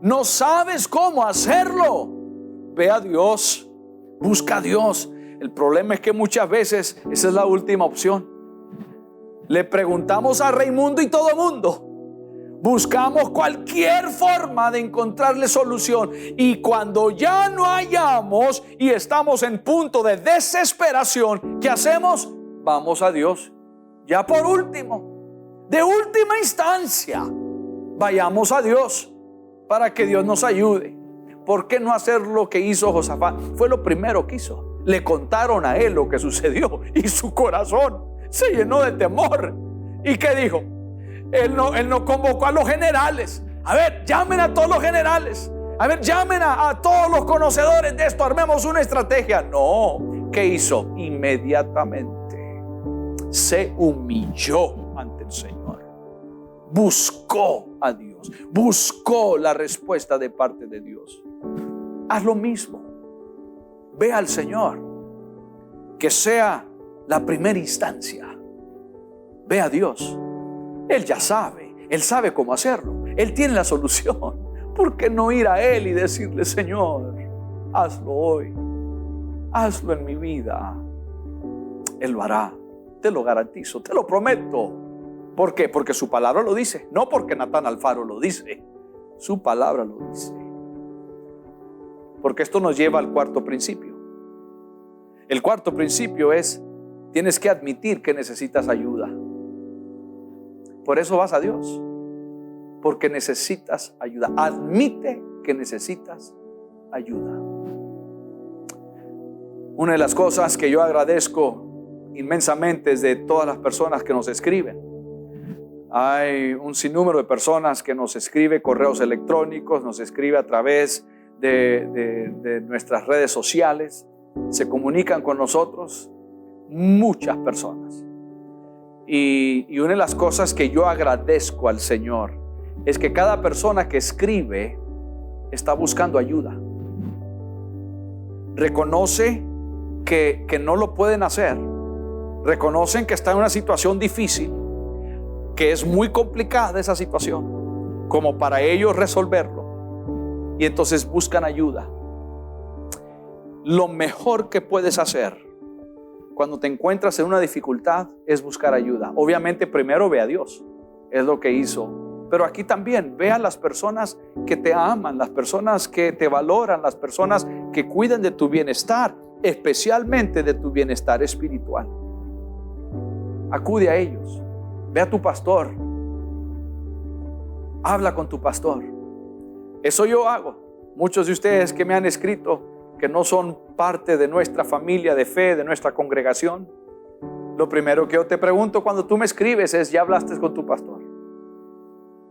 no sabes cómo hacerlo, ve a Dios, busca a Dios. El problema es que muchas veces esa es la última opción. Le preguntamos a Raimundo y todo mundo. Buscamos cualquier forma de encontrarle solución. Y cuando ya no hallamos y estamos en punto de desesperación, ¿qué hacemos? Vamos a Dios. Ya por último, de última instancia, vayamos a Dios para que Dios nos ayude. ¿Por qué no hacer lo que hizo Josafat? Fue lo primero que hizo. Le contaron a él lo que sucedió y su corazón se llenó de temor. ¿Y qué dijo? Él no convocó a los generales. A ver, llamen a todos los generales. A ver, llamen a todos los conocedores de esto. Armemos una estrategia. No, ¿qué hizo? Inmediatamente se humilló ante el Señor. Buscó a Dios. Buscó la respuesta de parte de Dios. Haz lo mismo. Ve al Señor. Que sea la primera instancia. Ve a Dios. Él ya sabe. Él sabe cómo hacerlo. Él tiene la solución. ¿Por qué no ir a Él y decirle: Señor, hazlo hoy? Hazlo en mi vida. Él lo hará. Te lo garantizo, te lo prometo. ¿Por qué? Porque su palabra lo dice. No porque Natán Alfaro lo dice. Su palabra lo dice. Porque esto nos lleva al cuarto principio. El cuarto principio es: tienes que admitir que necesitas ayuda. Por eso vas a Dios. Porque necesitas ayuda. Admite que necesitas ayuda. Una de las cosas que yo agradezco inmensamente es de todas las personas que nos escriben. Hay un sinnúmero de personas que nos escribe correos electrónicos, nos escribe a través de nuestras redes sociales, se comunican con nosotros, muchas personas. Y una de las cosas que yo agradezco al Señor es que cada persona que escribe está buscando ayuda. Reconoce que no lo pueden hacer. Reconocen que está en una situación difícil, que es muy complicada esa situación, como para ellos resolverlo. Y entonces buscan ayuda. Lo mejor que puedes hacer cuando te encuentras en una dificultad es buscar ayuda. Obviamente primero ve a Dios, es lo que hizo. Pero aquí también ve a las personas que te aman, las personas que te valoran, las personas que cuidan de tu bienestar, especialmente de tu bienestar espiritual. Acude a ellos, ve a tu pastor, habla con tu pastor. Eso yo hago. Muchos de ustedes que me han escrito que no son parte de nuestra familia de fe, de nuestra congregación, lo primero que yo te pregunto cuando tú me escribes es: ¿ya hablaste con tu pastor?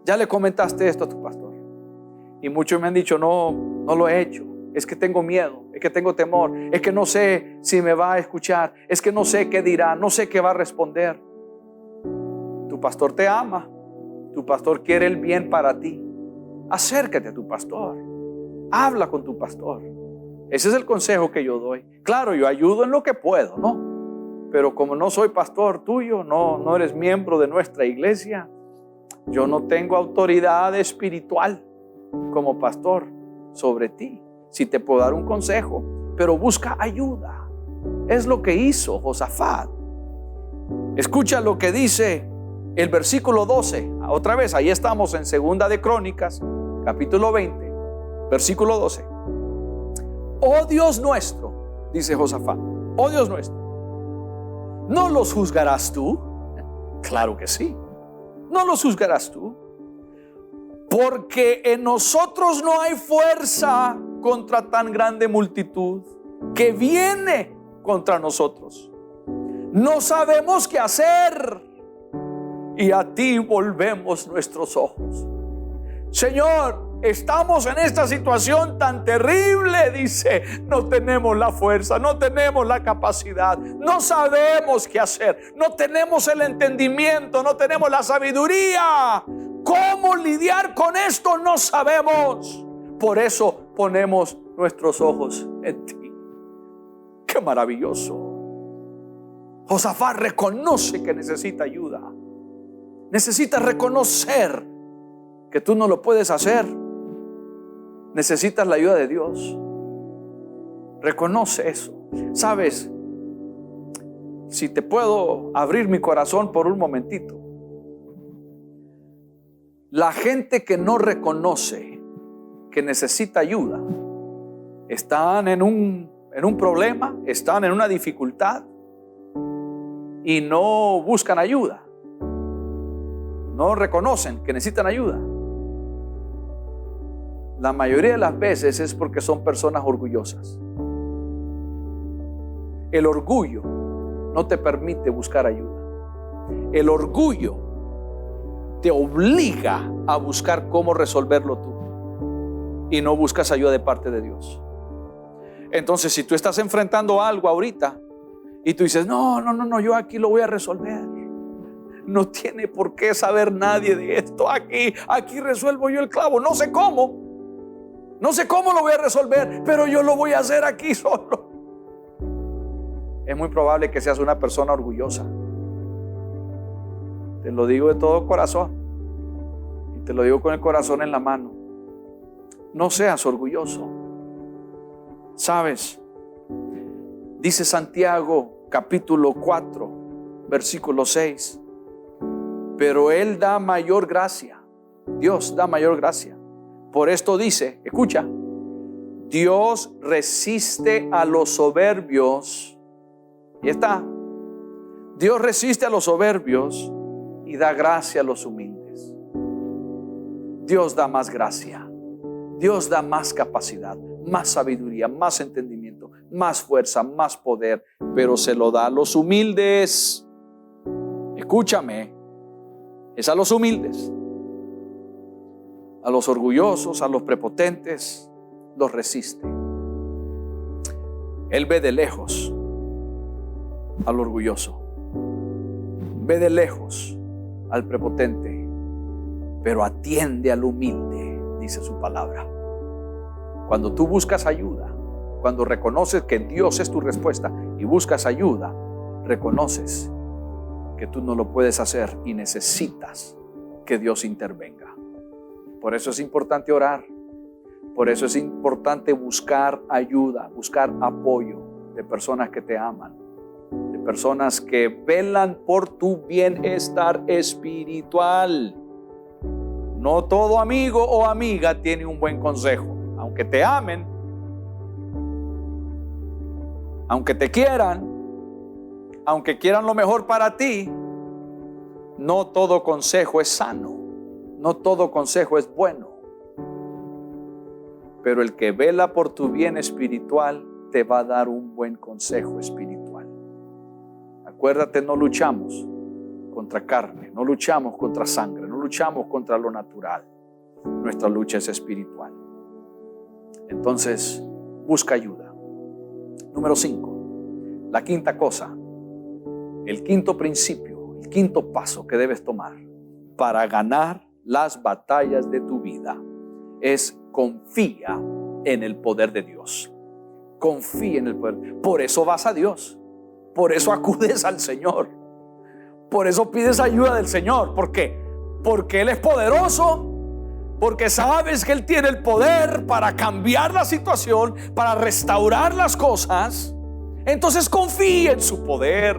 ¿Ya le comentaste esto a tu pastor? Y muchos me han dicho: no lo he hecho, es que tengo miedo, es que tengo temor, es que no sé si me va a escuchar, es que no sé qué dirá, no sé qué va a responder. Tu pastor te ama, tu pastor quiere el bien para ti. Acércate a tu pastor, habla con tu pastor. Ese es el consejo que yo doy. Claro, yo ayudo en lo que puedo, ¿no? Pero como no soy pastor tuyo, no eres miembro de nuestra iglesia, yo no tengo autoridad espiritual como pastor sobre ti. Si te puedo dar un consejo, pero busca ayuda. Es lo que hizo Josafat. Escucha lo que dice el versículo 12. Otra vez, ahí estamos en Segunda de Crónicas, capítulo 20, versículo 12. Oh Dios nuestro, dice Josafat, oh Dios nuestro, ¿no los juzgarás tú? Claro que sí. ¿No los juzgarás tú? Porque en nosotros no hay fuerza contra tan grande multitud que viene contra nosotros. No sabemos qué hacer y a ti volvemos nuestros ojos. Señor, estamos en esta situación tan terrible, dice. No tenemos la fuerza, no tenemos la capacidad, no sabemos qué hacer, no tenemos el entendimiento, no tenemos la sabiduría. ¿Cómo lidiar con esto? No sabemos. Por eso ponemos nuestros ojos en ti. ¡Qué maravilloso! Josafat reconoce que necesita ayuda. Necesita reconocer que tú no lo puedes hacer. Necesitas la ayuda de Dios. Reconoce eso. Sabes, si te puedo abrir mi corazón por un momentito, la gente que no reconoce que necesita ayuda están en un problema, están en una dificultad y no buscan ayuda, no reconocen que necesitan ayuda. La mayoría de las veces es porque son personas orgullosas. El orgullo no te permite buscar ayuda. El orgullo te obliga a buscar cómo resolverlo tú y no buscas ayuda de parte de Dios. Entonces, si tú estás enfrentando algo ahorita y tú dices: no, yo aquí lo voy a resolver, no tiene por qué saber nadie de esto, aquí resuelvo yo el clavo, no sé cómo lo voy a resolver, pero yo lo voy a hacer aquí solo. Es muy probable que seas una persona orgullosa. Te lo digo de todo corazón y te lo digo con el corazón en la mano. No seas orgulloso. Sabes, dice Santiago capítulo 4 versículo 6, pero Él da mayor gracia. Dios da mayor gracia. Por esto dice, escucha, Dios resiste a los soberbios. Y está, Dios resiste a los soberbios y da gracia a los humildes. Dios da más gracia, Dios da más capacidad, más sabiduría, más entendimiento, más fuerza, más poder, pero se lo da a los humildes. Escúchame, es a los humildes. A los orgullosos, a los prepotentes, los resiste. Él ve de lejos al orgulloso, ve de lejos al prepotente, pero atiende al humilde, dice su palabra. Cuando tú buscas ayuda, cuando reconoces que Dios es tu respuesta y buscas ayuda, reconoces que tú no lo puedes hacer y necesitas que Dios intervenga. Por eso es importante orar. Por eso es importante buscar ayuda, buscar apoyo de personas que te aman, de personas que velan por tu bienestar espiritual. No todo amigo o amiga tiene un buen consejo. Aunque te amen, aunque te quieran, aunque quieran lo mejor para ti, no todo consejo es sano, no todo consejo es bueno. Pero el que vela por tu bien espiritual te va a dar un buen consejo espiritual. Acuérdate, no luchamos contra carne, no luchamos contra sangre, no luchamos contra lo natural. Nuestra lucha es espiritual. Entonces, busca ayuda. Número 5, la quinta cosa, el quinto principio, el quinto paso que debes tomar para ganar las batallas de tu vida es confía en el poder de Dios. Confía en el poder. Por eso vas a Dios. Por eso acudes al Señor. Por eso pides ayuda del Señor. ¿Por qué? Porque Él es poderoso. Porque sabes que Él tiene el poder para cambiar la situación, para restaurar las cosas. Entonces confía en su poder.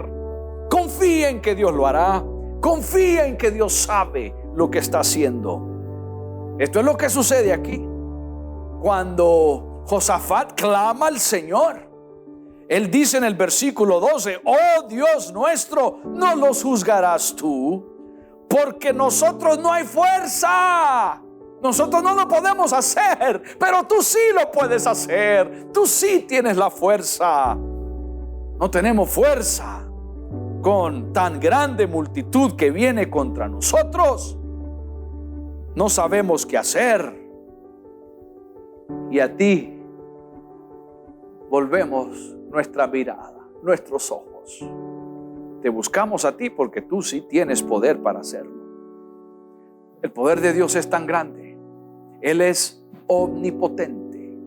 Confía en que Dios lo hará. Confía en que Dios sabe lo que está haciendo. Esto es lo que sucede aquí. Cuando Josafat clama al Señor, él dice en el versículo 12: oh Dios nuestro, no los juzgarás tú, porque nosotros no hay fuerza. Nosotros no lo podemos hacer, pero tú sí lo puedes hacer. Tú sí tienes la fuerza. No tenemos fuerza con tan grande multitud que viene contra nosotros. No sabemos qué hacer. Y a ti volvemos nuestra mirada, nuestros ojos. Te buscamos a ti porque tú sí tienes poder para hacerlo. El poder de Dios es tan grande. Él es omnipotente.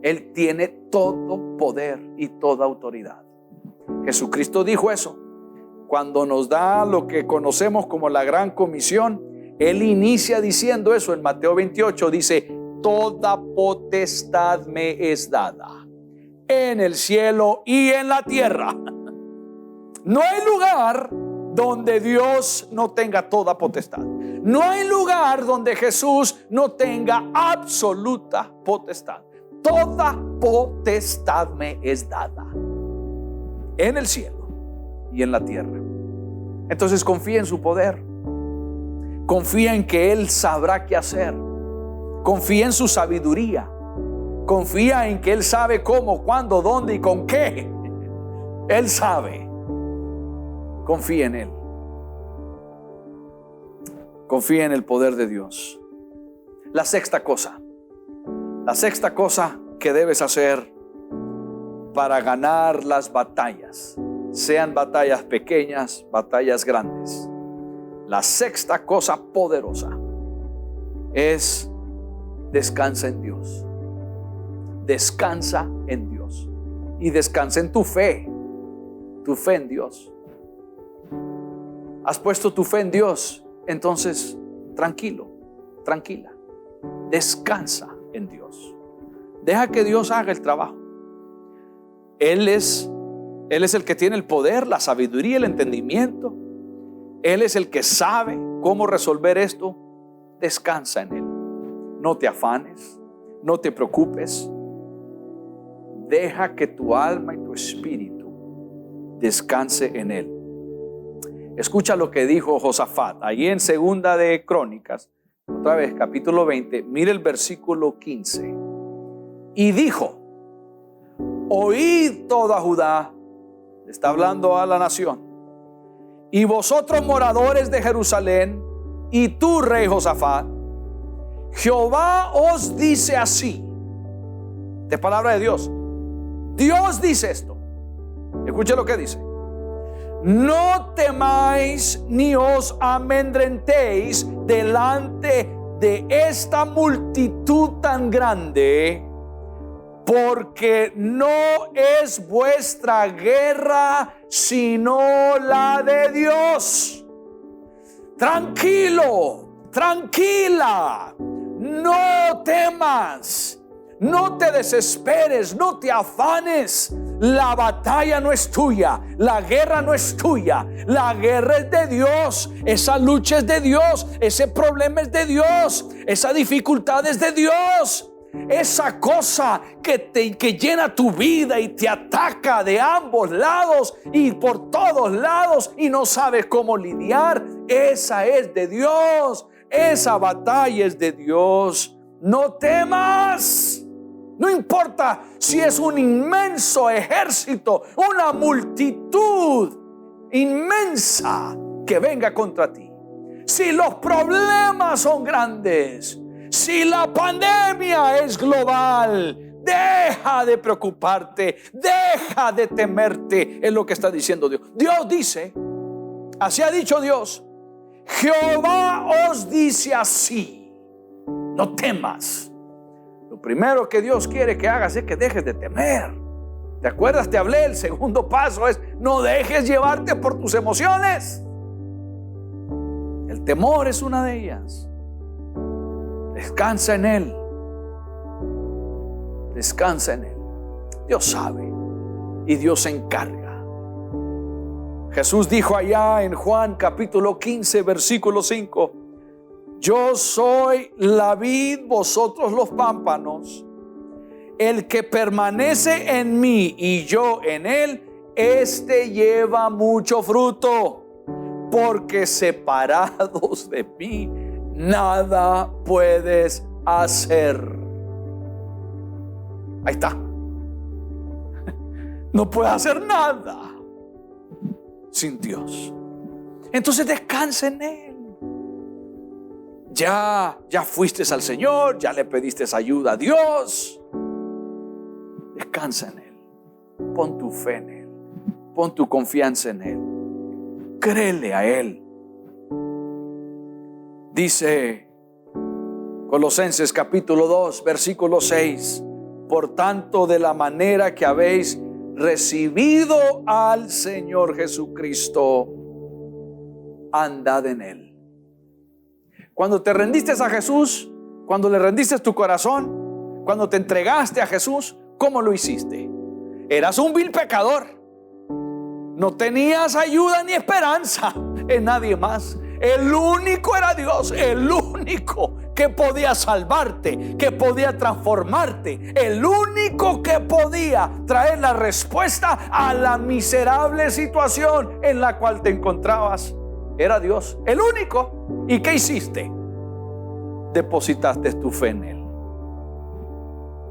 Él tiene todo poder y toda autoridad. Jesucristo dijo eso. Cuando nos da lo que conocemos como la gran comisión, Él inicia diciendo eso en Mateo 28. Dice: toda potestad me es dada en el cielo y en la tierra. No hay lugar donde Dios no tenga toda potestad. No hay lugar donde Jesús no tenga absoluta potestad. Toda potestad me es dada en el cielo y en la tierra. Entonces confía en su poder. Confía en que Él sabrá qué hacer. Confía en su sabiduría. Confía en que Él sabe cómo, cuándo, dónde y con qué. Él sabe. Confía en Él. Confía en el poder de Dios. La sexta cosa que debes hacer para ganar las batallas, sean batallas pequeñas, batallas grandes. La sexta cosa poderosa es: descansa en Dios. Descansa en Dios. Y descansa en tu fe en Dios. Has puesto tu fe en Dios, entonces tranquilo, tranquila. Descansa en Dios. Deja que Dios haga el trabajo. Él es el que tiene el poder, la sabiduría, el entendimiento. Él es el que sabe cómo resolver esto. Descansa en Él. No te afanes, no te preocupes. Deja que tu alma y tu espíritu descanse en Él. Escucha lo que dijo Josafat allí en Segunda de Crónicas, otra vez capítulo 20. Mire el versículo 15. Y dijo: oíd toda Judá, está hablando a la nación, y vosotros moradores de Jerusalén, y tú, rey Josafat, Jehová os dice así. De palabra de Dios. Dios dice esto. Escuche lo que dice: no temáis ni os amedrentéis delante de esta multitud tan grande, porque no es vuestra guerra sino la de Dios. Tranquilo, tranquila, no temas, no te desesperes, no te afanes. La batalla no es tuya, la guerra no es tuya, la guerra es de Dios, esa lucha es de Dios, ese problema es de Dios, esa dificultad es de Dios. Esa cosa que llena tu vida y te ataca de ambos lados y por todos lados y no sabes cómo lidiar, esa es de Dios, esa batalla es de Dios. No temas. No importa si es un inmenso ejército, una multitud inmensa que venga contra ti. Si los problemas son grandes, si la pandemia es global, deja de preocuparte, deja de temerte, es lo que está diciendo Dios. Dios dice, así ha dicho Dios, Jehová os dice así, no temas. Lo primero que Dios quiere que hagas es que dejes de temer. ¿Te acuerdas? Te hablé, el segundo paso es no dejes llevarte por tus emociones. El temor es una de ellas. Descansa en Él. Descansa en Él. Dios sabe y Dios se encarga. Jesús dijo allá en Juan capítulo 15 versículo 5: yo soy la vid, vosotros los pámpanos. El que permanece en mí y yo en él, este lleva mucho fruto, porque separados de mí nada puedes hacer. Ahí está. No puedes hacer nada sin Dios. Entonces descansa en Él. Ya fuiste al Señor, ya le pediste ayuda a Dios. Descansa en Él. Pon tu fe en Él. Pon tu confianza en Él. Créele a Él. Dice Colosenses capítulo 2 versículo 6: por tanto, de la manera que habéis recibido al Señor Jesucristo, andad en Él. Cuando te rendiste a Jesús, cuando le rendiste tu corazón, cuando te entregaste a Jesús, ¿cómo lo hiciste? Eras un vil pecador. No tenías ayuda ni esperanza en nadie más. El único era Dios, el único que podía salvarte, que podía transformarte, el único que podía traer la respuesta a la miserable situación en la cual te encontrabas. Era Dios, el único. ¿Y qué hiciste? Depositaste tu fe en Él.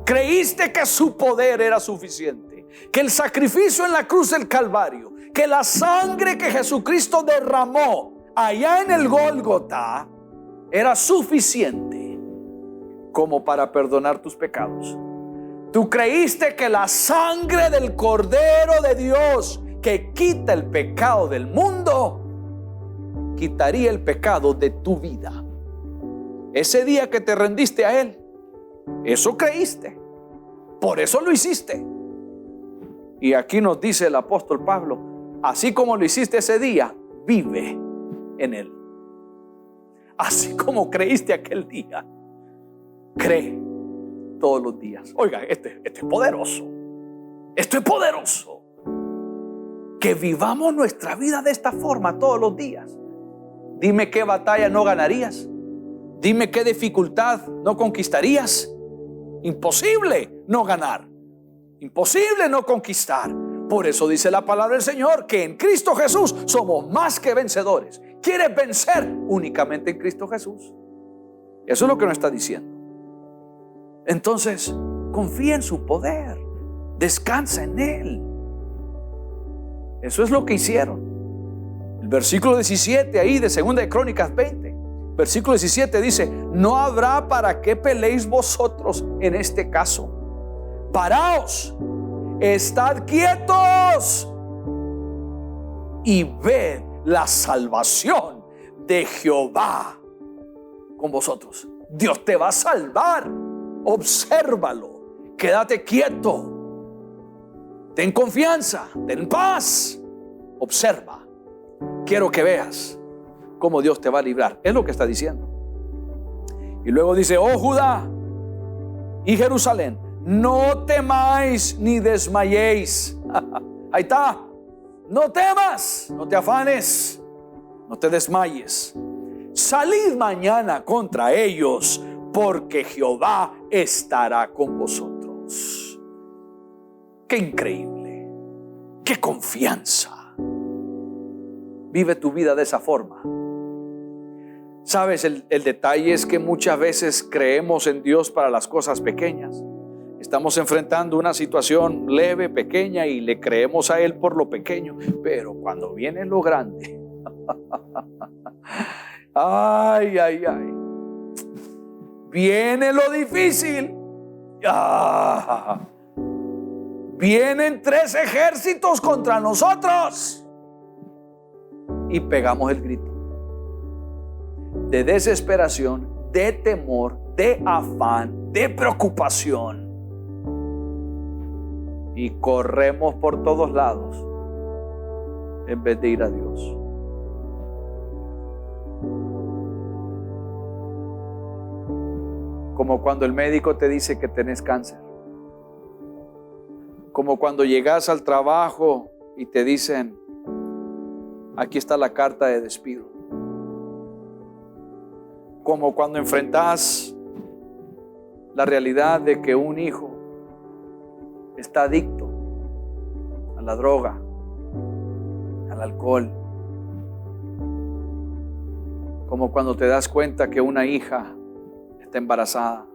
Creíste que su poder era suficiente, que el sacrificio en la cruz del Calvario, que la sangre que Jesucristo derramó allá en el Gólgota era suficiente como para perdonar tus pecados. Tú creíste que la sangre del Cordero de Dios, que quita el pecado del mundo, quitaría el pecado de tu vida. Ese día que te rendiste a Él, eso creíste, por eso lo hiciste. Y aquí nos dice el apóstol Pablo: así como lo hiciste ese día, vive en Él. Así como creíste aquel día, cree todos los días. Oiga, este es poderoso. Esto es poderoso. Que vivamos nuestra vida de esta forma todos los días. Dime qué batalla no ganarías. Dime qué dificultad no conquistarías. Imposible no ganar. Imposible no conquistar. Por eso dice la palabra del Señor que en Cristo Jesús somos más que vencedores. ¿Quieres vencer? Únicamente en Cristo Jesús. Eso es lo que nos está diciendo. Entonces, confía en su poder. Descansa en Él. Eso es lo que hicieron. El versículo 17 ahí de 2 de Crónicas 20, versículo 17 dice: no habrá para qué peleéis vosotros en este caso. Paraos, estad quietos y ved la salvación de Jehová con vosotros. Dios te va a salvar. Obsérvalo. Quédate quieto. Ten confianza. Ten paz. Observa. Quiero que veas cómo Dios te va a librar. Es lo que está diciendo. Y luego dice: oh Judá y Jerusalén, no temáis ni desmayéis. Ahí está. No temas, no te afanes, no te desmayes. Salid mañana contra ellos, porque Jehová estará con vosotros. Qué increíble, qué confianza. Vive tu vida de esa forma. Sabes, el detalle es que muchas veces creemos en Dios para las cosas pequeñas. Estamos enfrentando una situación leve, pequeña, y le creemos a Él por lo pequeño. Pero cuando viene lo grande, ay, ay, ay, viene lo difícil. Vienen 3 ejércitos contra nosotros y pegamos el grito de desesperación, de temor, de afán, de preocupación. Y corremos por todos lados en vez de ir a Dios. Como cuando el médico te dice que tenés cáncer. Como cuando llegas al trabajo y te dicen: aquí está la carta de despido. Como cuando enfrentas la realidad de que un hijo está adicto a la droga, al alcohol. Como cuando te das cuenta que una hija está embarazada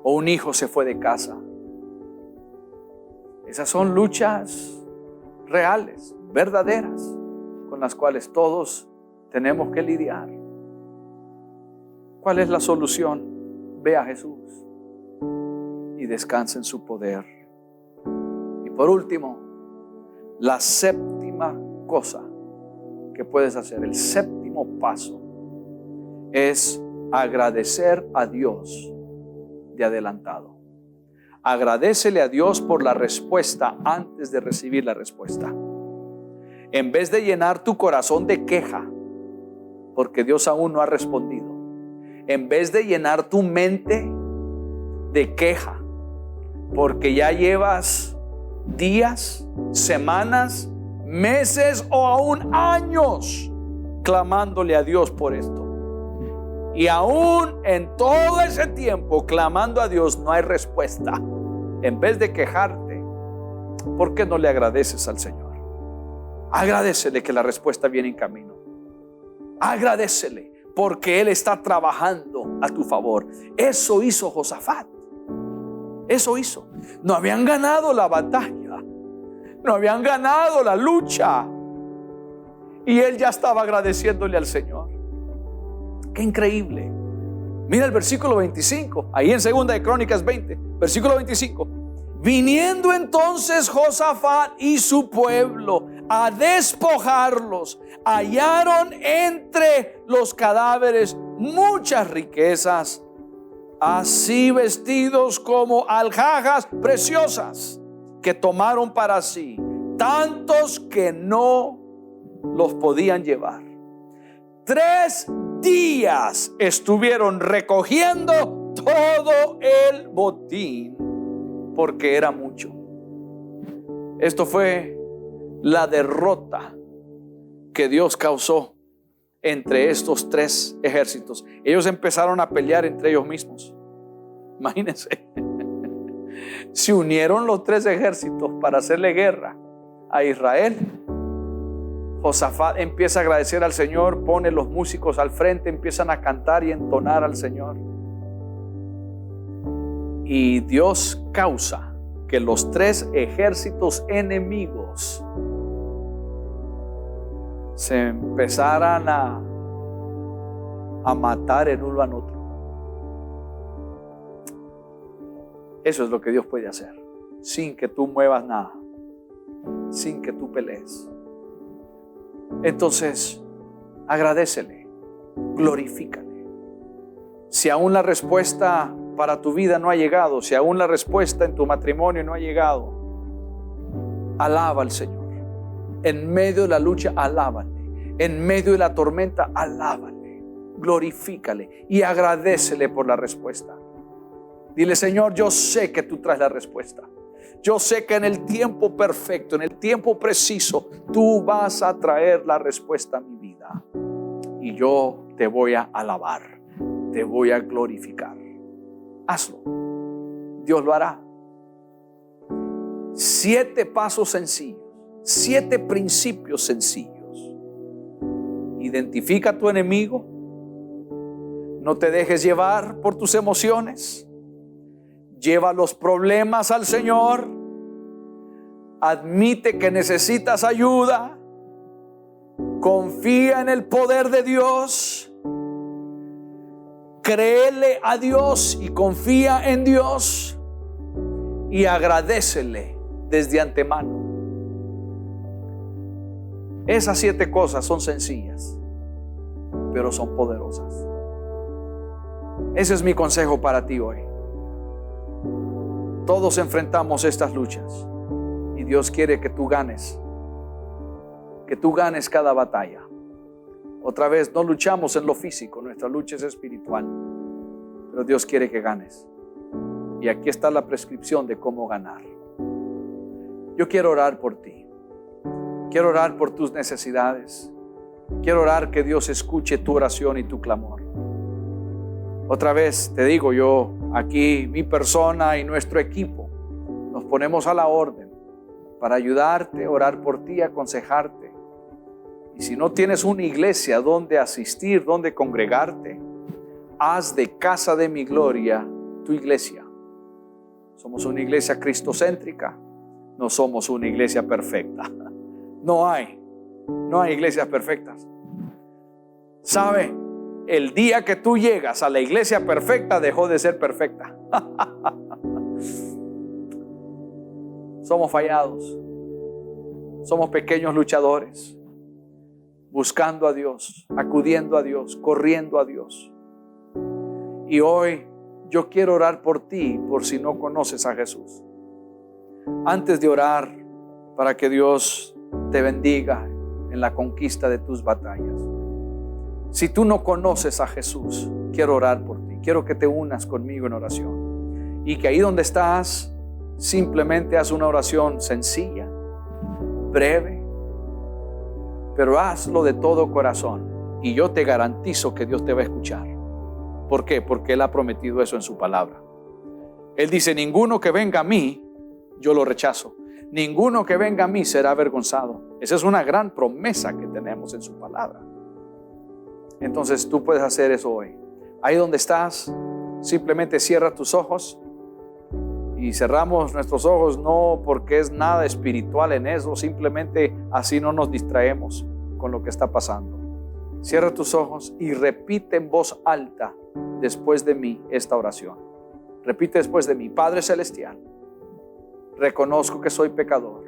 o un hijo se fue de casa. Esas son luchas reales, verdaderas, con las cuales todos tenemos que lidiar. ¿Cuál es la solución? Ve a Jesús y descansa en su poder. Y por último, la séptima cosa que puedes hacer, el séptimo paso, es agradecer a Dios de adelantado. Agradécele a Dios por la respuesta antes de recibir la respuesta. En vez de llenar tu corazón de queja, porque Dios aún no ha respondido, en vez de llenar tu mente de queja, porque ya llevas días, semanas, meses o aún años clamándole a Dios por esto, y aún en todo ese tiempo clamando a Dios no hay respuesta, en vez de quejarte, ¿por qué no le agradeces al Señor? Agradécele que la respuesta viene en camino. Agradécele porque Él está trabajando a tu favor. Eso hizo Josafat. Eso hizo. No habían ganado la batalla, no habían ganado la lucha, y él ya estaba agradeciéndole al Señor. Qué increíble. Mira el versículo 25, ahí en 2 de Crónicas 20, versículo 25. Viniendo entonces Josafat y su pueblo a despojarlos, hallaron entre los cadáveres muchas riquezas, así vestidos como alhajas preciosas, que tomaron para sí, tantos que no los podían llevar. 3 días estuvieron recogiendo todo el botín, porque era mucho. Esto fue la derrota que Dios causó entre estos 3 ejércitos. Ellos empezaron a pelear entre ellos mismos. Imagínense. Se unieron los 3 ejércitos para hacerle guerra a Israel. Josafat empieza a agradecer al Señor, pone los músicos al frente, empiezan a cantar y entonar al Señor. Y Dios causa que los 3 ejércitos enemigos se empezaran a matar el uno al otro. Eso es lo que Dios puede hacer, sin que tú muevas nada, sin que tú pelees. Entonces, agradécele, glorifícale. Si aún la respuesta para tu vida no ha llegado, si aún la respuesta en tu matrimonio no ha llegado, alaba al Señor. En medio de la lucha, alábale. En medio de la tormenta, alábale, glorifícale y agradécele por la respuesta. Dile: Señor, yo sé que tú traes la respuesta. Yo sé que en el tiempo perfecto, en el tiempo preciso, tú vas a traer la respuesta a mi vida. Y yo te voy a alabar, te voy a glorificar. Hazlo. Dios lo hará. 7 pasos sencillos, 7 principios sencillos. Identifica a tu enemigo. No te dejes llevar por tus emociones. Lleva los problemas al Señor. Admite que necesitas ayuda. Confía en el poder de Dios. Créele a Dios y confía en Dios. Y agradécele desde antemano. Esas 7 cosas son sencillas, pero son poderosas. Ese es mi consejo para ti hoy. Todos enfrentamos estas luchas y Dios quiere que tú ganes cada batalla. Otra vez, no luchamos en lo físico, nuestra lucha es espiritual, pero Dios quiere que ganes. Y aquí está la prescripción de cómo ganar. Yo quiero orar por ti. Quiero orar por tus necesidades. Quiero orar que Dios escuche tu oración y tu clamor. Otra vez te digo, yo aquí, mi persona y nuestro equipo, nos ponemos a la orden para ayudarte, orar por ti, aconsejarte. Y si no tienes una iglesia donde asistir, donde congregarte, haz de Casa de Mi Gloria tu iglesia. Somos una iglesia cristocéntrica, no somos una iglesia perfecta. No hay iglesias perfectas. ¿Sabe? El día que tú llegas a la iglesia perfecta, dejó de ser perfecta. Somos fallados. Somos pequeños luchadores, buscando a Dios, acudiendo a Dios, corriendo a Dios. Y hoy yo quiero orar por ti, por si no conoces a Jesús. Antes de orar para que Dios te bendiga en la conquista de tus batallas, si tú no conoces a Jesús, quiero orar por ti. Quiero que te unas conmigo en oración. Y que ahí donde estás, simplemente haz una oración sencilla, breve, pero hazlo de todo corazón. Y yo te garantizo que Dios te va a escuchar. ¿Por qué? Porque Él ha prometido eso en su palabra. Él dice: ninguno que venga a mí, yo lo rechazo. Ninguno que venga a mí será avergonzado. Esa es una gran promesa que tenemos en su palabra. Entonces tú puedes hacer eso hoy. Ahí donde estás, simplemente cierra tus ojos. Y cerramos nuestros ojos no porque es nada espiritual en eso, simplemente así no nos distraemos con lo que está pasando. Cierra tus ojos y repite en voz alta después de mí esta oración. Repite después de mí: Padre Celestial, reconozco que soy pecador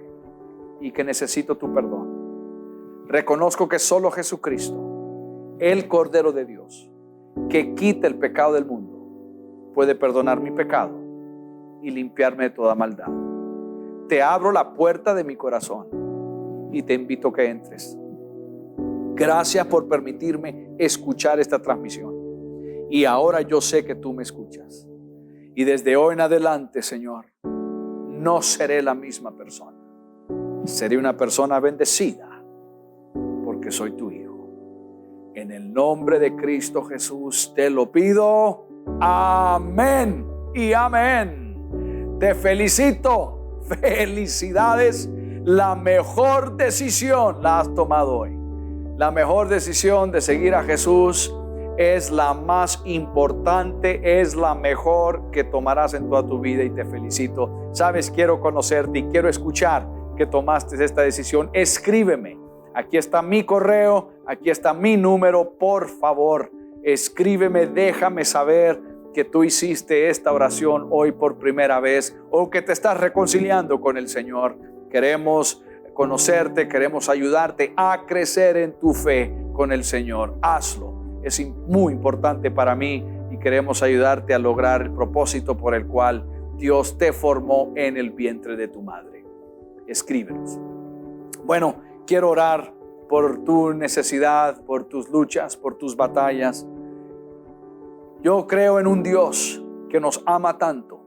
y que necesito tu perdón. Reconozco que solo Jesucristo, el Cordero de Dios, que quita el pecado del mundo, puede perdonar mi pecado y limpiarme de toda maldad. Te abro la puerta de mi corazón y te invito a que entres. Gracias por permitirme escuchar esta transmisión. Y ahora yo sé que tú me escuchas. Y desde hoy en adelante, Señor, no seré la misma persona. Seré una persona bendecida porque soy tu hijo. En el nombre de Cristo Jesús te lo pido. Amén y amén. Te felicito. Felicidades. La mejor decisión la has tomado hoy. La mejor decisión de seguir a Jesús es la más importante, es la mejor que tomarás en toda tu vida, y te felicito. Sabes, quiero conocerte y quiero escuchar que tomaste esta decisión. Escríbeme. Aquí está mi correo, aquí está mi número. Por favor, escríbeme, déjame saber que tú hiciste esta oración hoy por primera vez o que te estás reconciliando con el Señor. Queremos conocerte, queremos ayudarte a crecer en tu fe con el Señor. Hazlo, es muy importante para mí y queremos ayudarte a lograr el propósito por el cual Dios te formó en el vientre de tu madre. Escríbenos. Bueno, quiero orar por tu necesidad, por tus luchas, por tus batallas. Yo creo en un Dios que nos ama tanto,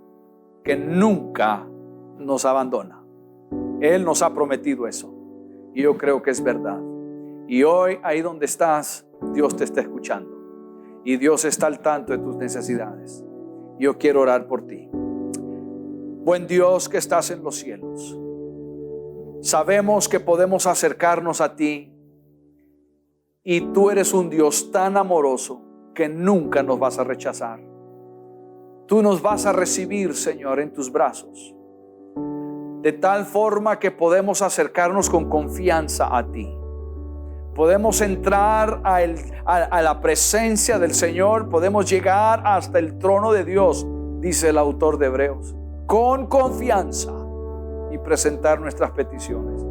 que nunca nos abandona. Él nos ha prometido eso. Y yo creo que es verdad. Y hoy, ahí donde estás, Dios te está escuchando. Y Dios está al tanto de tus necesidades. Yo quiero orar por ti. Buen Dios que estás en los cielos, sabemos que podemos acercarnos a ti. Y tú eres un Dios tan amoroso que nunca nos vas a rechazar. Tú nos vas a recibir, Señor, en tus brazos. De tal forma que podemos acercarnos con confianza a ti. Podemos entrar a la presencia del Señor. Podemos llegar hasta el trono de Dios, dice el autor de Hebreos, con confianza y presentar nuestras peticiones.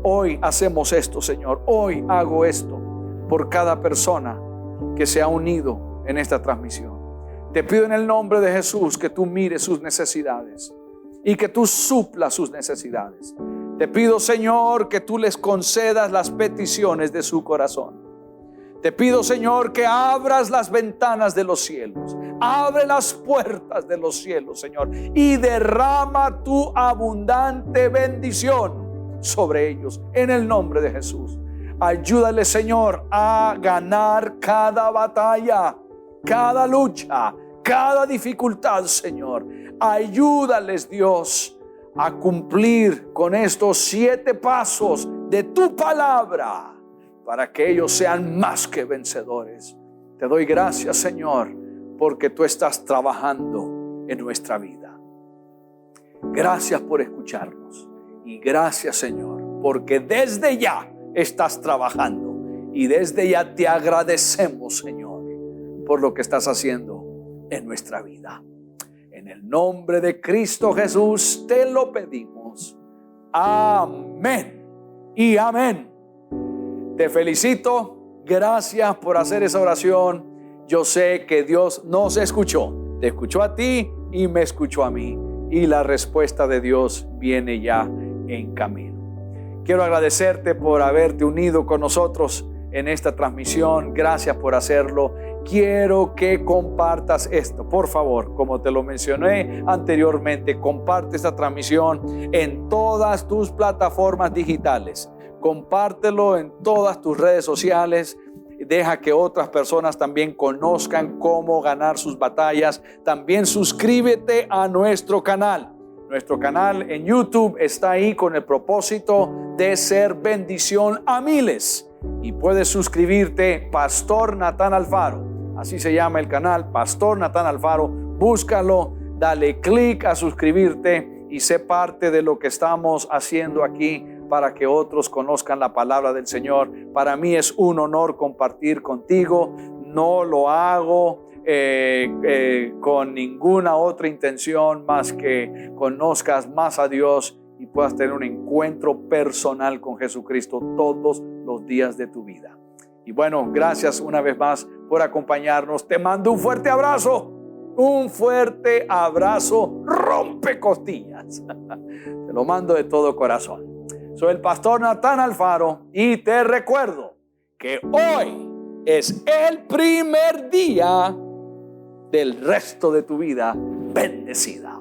Hoy hacemos esto, Señor. Hoy hago esto por cada persona que se ha unido en esta transmisión. Te pido en el nombre de Jesús que tú mires sus necesidades y que tú suplas sus necesidades. Te pido, Señor, que tú les concedas las peticiones de su corazón. Te pido, Señor, que abras las ventanas de los cielos. Abre las puertas de los cielos, Señor, y derrama tu abundante bendición sobre ellos en el nombre de Jesús. Ayúdale, Señor, a ganar cada batalla, cada lucha, cada dificultad, Señor. Ayúdales, Dios, a cumplir con estos 7 pasos de tu palabra para que ellos sean más que vencedores. Te doy gracias, Señor, porque tú estás trabajando en nuestra vida. Gracias por escucharnos y gracias, Señor, porque desde ya estás trabajando y desde ya te agradecemos, Señor, por lo que estás haciendo en nuestra vida. En el nombre de Cristo Jesús te lo pedimos. Amén y amén. Te felicito. Gracias por hacer esa oración. Yo sé que Dios nos escuchó. Te escuchó a ti y me escuchó a mí. Y la respuesta de Dios viene ya en camino. Quiero agradecerte por haberte unido con nosotros en esta transmisión. Gracias por hacerlo. Quiero que compartas esto, por favor. Como te lo mencioné anteriormente, comparte esta transmisión en todas tus plataformas digitales. Compártelo en todas tus redes sociales. Deja que otras personas también conozcan cómo ganar sus batallas. También suscríbete a nuestro canal. Nuestro canal en YouTube está ahí con el propósito de ser bendición a miles. Y puedes suscribirte, Pastor Natán Alfaro. Así se llama el canal, Pastor Natán Alfaro. Búscalo, dale clic a suscribirte y sé parte de lo que estamos haciendo aquí para que otros conozcan la palabra del Señor. Para mí es un honor compartir contigo. No lo hago con ninguna otra intención más que conozcas más a Dios y puedas tener un encuentro personal con Jesucristo todos los días de tu vida. Y bueno, gracias una vez más por acompañarnos. Te mando un fuerte abrazo. Un fuerte abrazo rompe costillas. Te lo mando de todo corazón. Soy el Pastor Natán Alfaro y te recuerdo que hoy es el primer día del resto de tu vida bendecida.